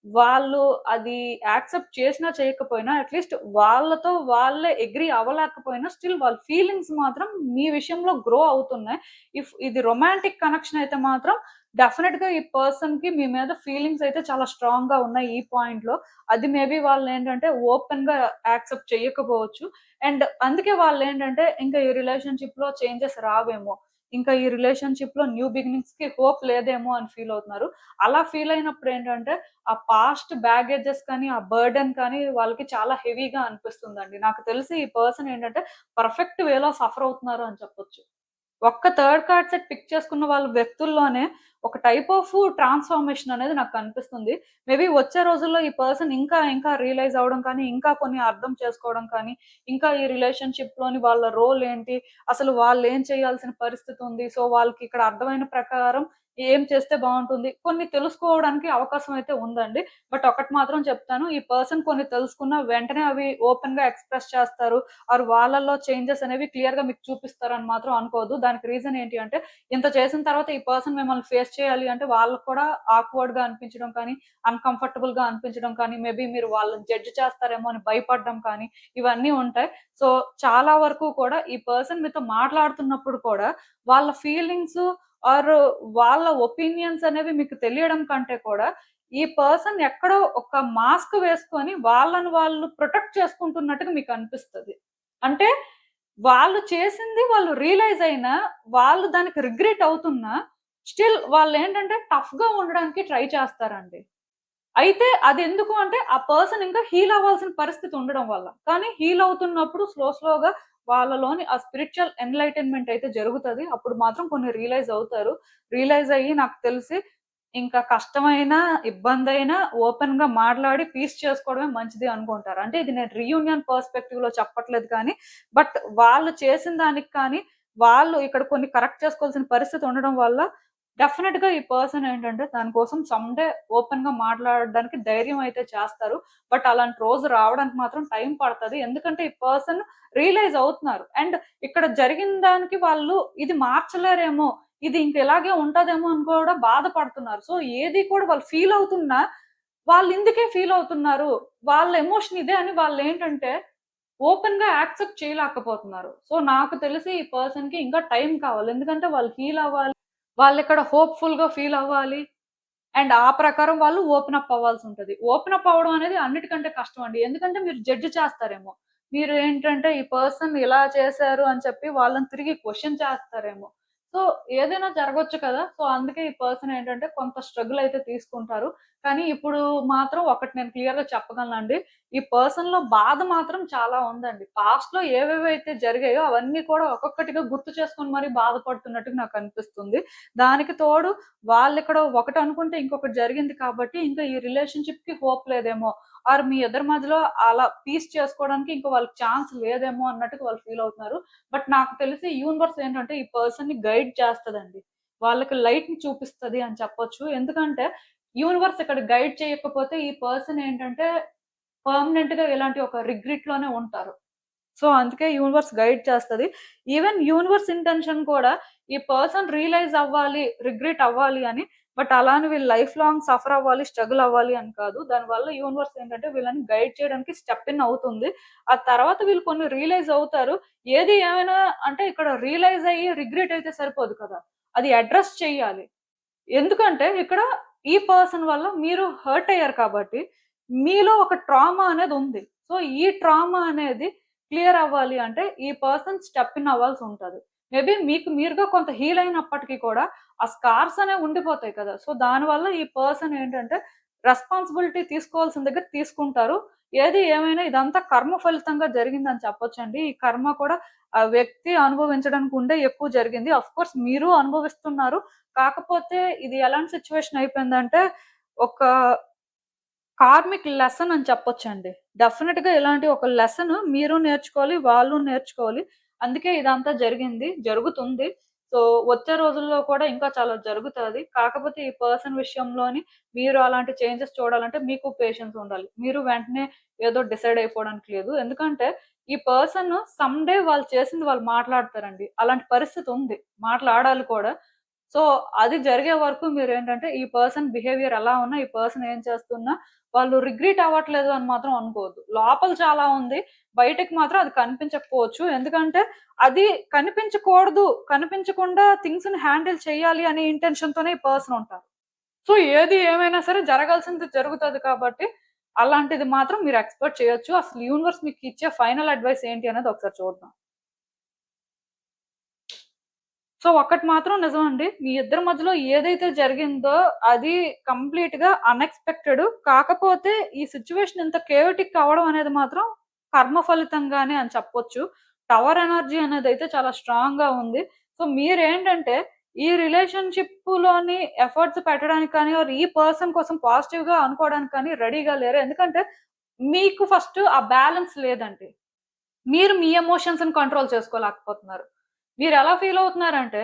వాళ్ళు అది యాక్సెప్ట్ చేసినా చేయకపోయినా అట్‌లీస్ట్ వాళ్ళతో వాళ్ళే అగ్రీ అవ్వలేకపోయినా స్టిల్ వాళ్ళ ఫీలింగ్స్ మాత్రం మీ విషయంలో గ్రో అవుతున్నాయి. ఇఫ్ ఇది రొమాంటిక్ కనెక్షన్ అయితే మాత్రం డెఫినిట్‌గా ఈ పర్సన్‌కి మీ మీద ఫీలింగ్స్ అయితే చాలా స్ట్రాంగ్‌గా ఉన్నాయి ఈ పాయింట్‌లో. అది మేబీ వాళ్ళేంటంటే ఓపెన్‌గా యాక్సెప్ట్ చెయ్యకపోవచ్చు. అండ్ అందుకే వాళ్ళేంటంటే ఇంకా ఈ రిలేషన్‌షిప్‌లో చేంజెస్ రావేమో, ఇంకా ఈ రిలేషన్‌షిప్‌లో న్యూ బిగినింగ్స్‌కి హోప్ లేదేమో అని ఫీల్ అవుతున్నారు. అలా ఫీల్ అయినప్పుడేంటంటే ఆ పాస్ట్ బ్యాగేజెస్ కానీ, ఆ బర్డెన్ కానీ వాళ్ళకి చాలా హెవీగా అనిపిస్తుందండి. నాకు తెలిసి ఈ పర్సన్ ఏంటంటే పర్ఫెక్ట్ వేలో సఫర్ అవుతున్నారు అని చెప్పొచ్చు. ఒక్క థర్డ్ కార్డ్ సెట్ పిక్ చేసుకున్న వాళ్ళ వ్యక్తుల్లోనే ఒక టైప్ ఆఫ్ ట్రాన్స్‌ఫర్మేషన్ అనేది నాకు కనిపిస్తుంది. మేబీ వచ్చే రోజుల్లో ఈ పర్సన్ ఇంకా ఇంకా రియలైజ్ అవ్వడం కానీ, ఇంకా కొన్ని అర్థం చేసుకోవడం కానీ, ఇంకా ఈ రిలేషన్‌షిప్‌లోని వాళ్ళ రోల్ ఏంటి? అసలు వాళ్ళేం చేయాల్సిన పరిస్థితి ఉంది? సో, వాళ్ళకి ఇక్కడ అర్థమైన ప్రకారం ఏం చేస్తే బావుంటుంది? కొన్ని తెలుసుకోవడానికి అవకాశం అయితే ఉందండి. బట్ ఒకటి మాత్రం చెప్తాను. ఈ పర్సన్ కొన్ని తెలుసుకున్న వెంటనే అవి ఓపెన్‌గా ఎక్స్‌ప్రెస్ చేస్తారు. ఆర్ వాళ్ళలో చేంజెస్ అనేవి క్లియర్‌గా మీకు చూపిస్తారని మాత్రం అనుకోవద్దు. దానికి రీజన్ ఏంటి అంటే, ఇంత చేసిన తర్వాత ఈ పర్సన్ మిమ్మల్ని ఫేస్ చేయాలి అంటే వాళ్ళకి కూడా ఆక్వర్డ్‌గా అనిపించడం కానీ, అన్‌కంఫర్టబుల్‌గా అనిపించడం కానీ, మేబీ మీరు వాళ్ళని జడ్జ్ చేస్తారేమో అని భయపడడం కానీ, ఇవన్నీ ఉంటాయి. సో, చాలా వరకు కూడా ఈ పర్సన్ మీతో మాట్లాడుతున్నప్పుడు కూడా వాళ్ళ ఫీలింగ్స్ ఆర్ వాళ్ళ ఒపీనియన్స్ అనేవి మీకు తెలియడం కంటే కూడా, ఈ పర్సన్ ఎక్కడో ఒక మాస్క్ వేసుకొని వాళ్ళని వాళ్ళు ప్రొటెక్ట్ చేసుకుంటున్నట్టుగా మీకనిపిస్తది. అంటే వాళ్ళు చేసింది వాళ్ళు రియలైజ్ అయినా, వాళ్ళు దానికి రిగ్రెట్ అవుతున్నా, స్టిల్ వాళ్ళేంటంటే టఫ్‌గా ఉండడానికి ట్రై చేస్తారండి. అయితే అదెందుకు అంటే, ఆ పర్సన్ ఇంకా హీల్ అవ్వాల్సిన పరిస్థితి ఉండడం వల్ల. కానీ హీల్ అవుతున్నప్పుడు స్లోగా వాళ్ళలోని ఆ స్పిరిచ్యువల్ ఎన్‌లైటన్‌మెంట్ అయితే జరుగుతది. అప్పుడు మాత్రం కొన్ని రియలైజ్ అవుతారు. రియలైజ్ అయ్యి నాకు తెలిసి ఇంకా కష్టమైనా, ఇబ్బందైనా ఓపెన్‌గా మాట్లాడి పీస్ చేసుకోవడమే మంచిది అనుకుంటారు. అంటే ఇది నేను రీయూనియన్ పర్స్‌పెక్టివ్‌లో చెప్పట్లేదు కానీ, బట్ వాళ్ళు చేసిన దానికి కానీ, వాళ్ళు ఇక్కడ కొన్ని కరెక్ట్ చేసుకోవాల్సిన పరిస్థితి ఉండడం వల్ల డెఫినిట్‌గా ఈ పర్సన్ ఏంటంటే దాని కోసం సమ్‌డే ఓపెన్‌గా మాట్లాడడానికి ధైర్యం అయితే చేస్తారు. బట్ అలాంటి రోజు రావడానికి మాత్రం టైం పడతది. ఎందుకంటే ఈ పర్సన్ రియలైజ్ అవుతున్నారు. అండ్ ఇక్కడ జరిగిన దానికి వాళ్ళు ఇది మార్చలేరేమో, ఇది ఇంక ఇలాగే ఉంటదేమో అని కూడా బాధపడుతున్నారు. సో, ఏది కూడా వాళ్ళు ఫీల్ అవుతున్నా, వాళ్ళిందుకే ఫీల్ అవుతున్నారు. వాళ్ళ ఎమోషన్ ఇదే అని వాళ్ళేంటంటే ఓపెన్‌గా యాక్సెప్ట్ చేయలేకపోతున్నారు. సో, నాకు తెలిసి ఈ పర్సన్‌కి ఇంకా టైం కావాలి. ఎందుకంటే వాళ్ళు హీల్ అవ్వాలి. వాళ్ళిక్కడ హోప్‌ఫుల్‌గా ఫీల్ అవ్వాలి. అండ్ ఆ ప్రకారం వాళ్ళు ఓపెన్ అప్ అవ్వాల్సుంటది. ఓపెన్ అప్ అవ్వడం అనేది అన్నిటికంటే కష్టమండి. ఎందుకంటే మీరు జడ్జ్ చేస్తారేమో. మీరు ఏంటంటే ఈ పర్సన్ ఇలా చేశారు అని చెప్పి వాళ్ళని తిరిగి క్వెషన్ చేస్తారేమో. సో ఏదైనా జరగొచ్చు కదా! సో అందుకే ఈ పర్సన్ ఏంటంటే కొంత స్ట్రగుల్ అయితే తీసుకుంటారు. కానీ ఇప్పుడు మాత్రం ఒకటి నేను క్లియర్‌గా చెప్పగలనండి. ఈ పర్సన్‌లో బాధ మాత్రం చాలా ఉందండి. పాస్ట్‌లో ఏవేవైతే జరిగాయో అవన్నీ కూడా ఒక్కొక్కటిగా గుర్తు చేసుకొని మరి బాధపడుతున్నట్టుగా నాకనిపిస్తుంది. దానికి తోడు వాళ్ళిక్కడ ఒకటి అనుకుంటే ఇంకొకటి జరిగింది కాబట్టి ఇంకా ఈ రిలేషన్‌షిప్‌కి హోప్ లేదేమో! ఆర్ మీ ఇద్దరి మధ్యలో అలా పీస్ చేసుకోవడానికి ఇంక వాళ్ళకి ఛాన్స్ లేదేమో అన్నట్టుగా వాళ్ళు ఫీల్ అవుతున్నారు. బట్ నాకు తెలిసి యూనివర్స్ ఏంటంటే ఈ పర్సన్‌ని గైడ్ చేస్తదండి. వాళ్ళకి లైట్‌ని చూపిస్తది అని చెప్పొచ్చు. ఎందుకంటే యూనివర్స్ ఇక్కడ గైడ్ చేయకపోతే ఈ పర్సన్ ఏంటంటే పర్మనెంట్‌గా ఇలాంటి ఒక రిగ్రెట్‌లోనే ఉంటారు. సో, అందుకే యూనివర్స్ గైడ్ చేస్తది. ఈవెన్ యూనివర్స్ ఇంటెన్షన్ కూడా ఈ పర్సన్ రియలైజ్ అవ్వాలి, రిగ్రెట్ అవ్వాలి అని. బట్ అలా అని వీళ్ళు లైఫ్ లాంగ్ సఫర్ అవ్వాలి, స్ట్రగుల్ అవ్వాలి అని కాదు. దానివల్ల యూనివర్స్ ఏంటంటే వీళ్ళని గైడ్ చేయడానికి స్టెప్ ఇన్ అవుతుంది. ఆ తర్వాత వీళ్ళు కొన్ని రియలైజ్ అవుతారు. ఏది ఏమైనా అంటే ఇక్కడ రియలైజ్ అయ్యి రిగ్రెట్ అయితే సరిపోదు కదా! అది అడ్రెస్ చెయ్యాలి. ఎందుకంటే ఇక్కడ ఈ పర్సన్ వల్ల మీరు హర్ట్ అయ్యారు కాబట్టి, మీలో ఒక ట్రామా అనేదుంది. సో, ఈ ట్రామా అనేది క్లియర్ అవ్వాలి అంటే, ఈ పర్సన్ స్టెప్ ఇన్ అవ్వాల్సుంటది. మేబీ మీకు మీరుగా కొంత హీల్ అయినప్పటికి కూడా, ఆ స్కార్స్ అనేవి ఉండిపోతాయి కదా! సో, దానివల్ల ఈ పర్సన్ ఏంటంటే, రెస్పాన్సిబిలిటీ తీసుకోవాల్సిన దగ్గర తీసుకుంటారు. ఏది ఏమైనా ఇదంతా కర్మ ఫలితంగా జరిగిందని చెప్పొచ్చండి. ఈ కర్మ కూడా ఆ వ్యక్తి అనుభవించడానికి ఉండే ఎక్కువ జరిగింది. ఆఫ్‌కోర్స్ మీరు అనుభవిస్తున్నారు. కాకపోతే ఇది ఎలాంటి సిట్యుయేషన్ అయిపోయిందంటే, ఒక కార్మిక్ లెసన్ అని చెప్పొచ్చండి. డెఫినిట్‌గా ఇలాంటి ఒక లెసన్ మీరు నేర్చుకోవాలి, వాళ్ళు నేర్చుకోవాలి. అందుకే ఇదంతా జరిగింది, జరుగుతుంది. సో, వచ్చే రోజుల్లో కూడా ఇంకా చాలా జరుగుతాది. కాకపోతే ఈ పర్సన్ విషయంలోని మీరు అలాంటి చేంజెస్ చూడాలంటే మీకు పేషెన్స్ ఉండాలి. మీరు వెంటనే ఏదో డిసైడ్ అయిపోవడానికి లేదు. ఎందుకంటే ఈ పర్సన్ సమ్ డే వాళ్ళు చేసింది వాళ్ళు మాట్లాడతారండి. అలాంటి పరిస్థితి ఉంది. మాట్లాడాలి కూడా. సో, అది జరిగే వరకు మీరేంటంటే, ఈ పర్సన్ బిహేవియర్ ఎలా ఉన్నా, ఈ పర్సన్ ఏం చేస్తున్నా, వాళ్ళు రిగ్రెట్ అవ్వట్లేదు అని మాత్రం అనుకోవద్దు. లోపల చాలా ఉంది. బయటకి మాత్రం అది కనిపించకపోవచ్చు. ఎందుకంటే, అది కనిపించకూడదు, కనిపించకుండా థింగ్స్‌ని హ్యాండిల్ చేయాలి అనే ఇంటెన్షన్‌తోనే ఈ పర్సన్ ఉంటారు. సో, ఏది ఏమైనా సరే జరగాల్సింది జరుగుతది కాబట్టి, అలాంటిది మాత్రం మీరు ఎక్స్‌పెక్ట్ చేయొచ్చు. అసలు యూనివర్స్ మీకిచ్చే ఫైనల్ అడ్వైస్ ఏంటి అనేది ఒకసారి చూద్దాం. సో, ఒక్కటి మాత్రం నిజమండి. మీ ఇద్దరి మధ్యలో ఏదైతే జరిగిందో అది కంప్లీట్‌గా అన్‌ఎక్స్‌పెక్టెడ్. కాకపోతే ఈ సిట్యుయేషన్ ఇంత కేయోటిక్ అవ్వడం అనేది మాత్రం కర్మ ఫలితంగానే అని చెప్పొచ్చు. టవర్ ఎనర్జీ అనేదైతే చాలా స్ట్రాంగ్‌గా ఉంది. సో, మీరేంటంటే ఈ రిలేషన్‌షిప్‌లోని ఎఫర్ట్స్ పెట్టడానికి కానీ, ఆర్ ఈ పర్సన్ కోసం పాజిటివ్‌గా అనుకోవడానికి కానీ రెడీగా లేరు. ఎందుకంటే మీకు ఫస్ట్ ఆ బ్యాలెన్స్ లేదండి. మీరు మీ ఎమోషన్స్‌ని కంట్రోల్ చేసుకోలేకపోతున్నారు. మీరెలా ఫీల్ అవుతున్నారంటే,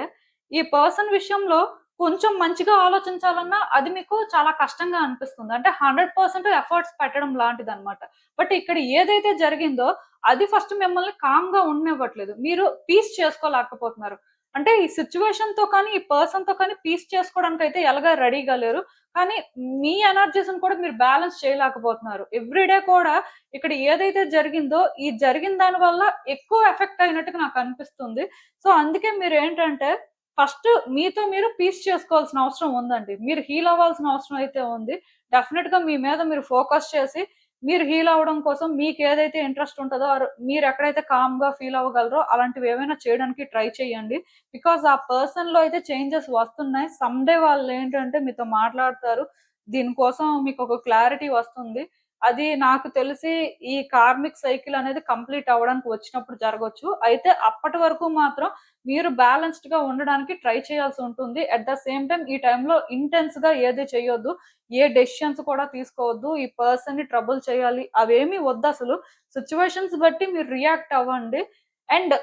ఈ పర్సన్ విషయంలో కొంచెం మంచిగా ఆలోచించాలన్నా అది మీకు చాలా కష్టంగా అనిపిస్తుంది. అంటే 100% ఎఫర్ట్స్ పెట్టడం లాంటిదనమాట. బట్ ఇక్కడ ఏదైతే జరిగిందో అది ఫస్ట్ మిమ్మల్ని కామ్‌గా ఉండనివ్వట్లేదు. మీరు పీస్ చేసుకోలేకపోతున్నారు. అంటే ఈ సిట్యుయేషన్‌తో కానీ, ఈ పర్సన్‌తో కానీ పీస్ చేసుకోవడానికైతే ఎలాగా రెడీగా లేరు. కానీ మీ ఎనర్జీస్‌ని కూడా మీరు బ్యాలెన్స్ చేయలేకపోతున్నారు. ఎవ్రీ డే కూడా ఇక్కడ ఏదైతే జరిగిందో, ఈ జరిగిన దాని వల్ల ఎక్కువ ఎఫెక్ట్ అయినట్టుగా నాకనిపిస్తుంది. సో, అందుకే మీరేంటంటే, ఫస్ట్ మీతో మీరు పీస్ చేసుకోవాల్సిన అవసరం ఉందండి. మీరు హీల్ అవ్వాల్సిన అవసరం అయితే ఉంది. డెఫినిట్‌గా మీ మీద మీరు ఫోకస్ చేసి, మీరు హీల్ అవ్వడం కోసం మీకేదైతే ఇంట్రెస్ట్ ఉంటదో, ఆర్ మీరెక్కడైతే కామ్‌గా ఫీల్ అవ్వగలరో, అలాంటివేవైనా చేయడానికి ట్రై చేయండి. బికాజ్ ఆ పర్సన్‌లో అయితే చేంజెస్ వస్తున్నాయి. సమ్ డే వాళ్ళేంటంటే మీతో మాట్లాడతారు. దీనికోసం మీకొక క్లారిటీ వస్తుంది. అది నాకు తెలిసి ఈ కార్మిక్ సైకిల్ అనేది కంప్లీట్ అవ్వడానికి వచ్చినప్పుడు జరగొచ్చు. అయితే అప్పటి వరకు మాత్రం మీరు బ్యాలెన్స్‌డ్‌గా ఉండడానికి ట్రై చేయాల్సుంటుంది. అట్ ద సేమ్ టైమ్ ఈ టైంలో ఇంటెన్స్‌గా ఏది చేయొద్దు. ఏ డెసిషన్స్ కూడా తీసుకోవద్దు. ఈ పర్సన్‌ని ట్రబుల్ చేయాలి అవేమీ వద్దసలు. సిట్యుయేషన్స్ బట్టి మీరు రియాక్ట్ అవ్వండి. అండ్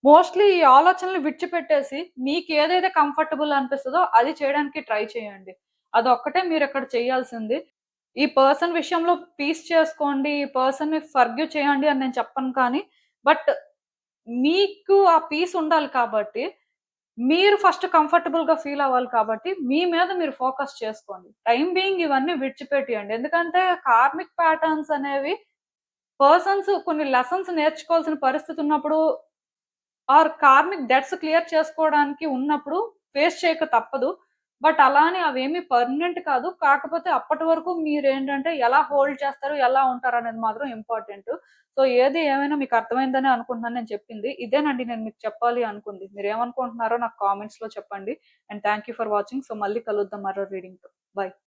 మోస్ట్‌లీ ఈ ఆలోచనలు విడిచిపెట్టేసి మీకేదైతే కంఫర్టబుల్ అనిపిస్తదో అది చేయడానికి ట్రై చేయండి. అదొక్కటే మీరిక్కడ చేయాల్సింది. ఈ పర్సన్ విషయంలో పీస్ చేసుకోండి. ఈ పర్సన్‌ని ఫర్గివ్ చేయండి అని నేను చెప్పను కానీ, బట్ మీకు ఆ పీస్ ఉండాలి కాబట్టి, మీరు ఫస్ట్ కంఫర్టబుల్‌గా ఫీల్ అవ్వాలి కాబట్టి, మీ మీద మీరు ఫోకస్ చేసుకోండి. టైమ్ బీయింగ్ ఇవన్నీ విడిచిపెట్టేయండి. ఎందుకంటే కార్మిక్ ప్యాటర్న్స్ అనేవి పర్సన్స్ కొన్ని లెసన్స్ నేర్చుకోవాల్సిన పరిస్థితి ఉన్నప్పుడు ఆర్ కార్మిక్ డెట్స్ క్లియర్ చేసుకోవడానికి ఉన్నప్పుడు ఫేస్ చేయక తప్పదు. బట్ అలా అని అవేమి పర్మనెంట్ కాదు. కాకపోతే అప్పటి వరకు మీరేంటంటే ఎలా హోల్డ్ చేస్తారు, ఎలా ఉంటారనేది మాత్రం ఇంపార్టెంట్. సో, ఏది ఏమైనా మీకు అర్థమైందనే అనుకుంటున్నాను నేను చెప్పింది. ఇదేనండి నేను మీకు చెప్పాలి అనుకుంది. మీరేమనుకుంటున్నారో నాకు కామెంట్స్‌లో చెప్పండి. And thank you for watching. So, మళ్ళీ కలుద్దాం మరో రీడింగ్‌తో. బై.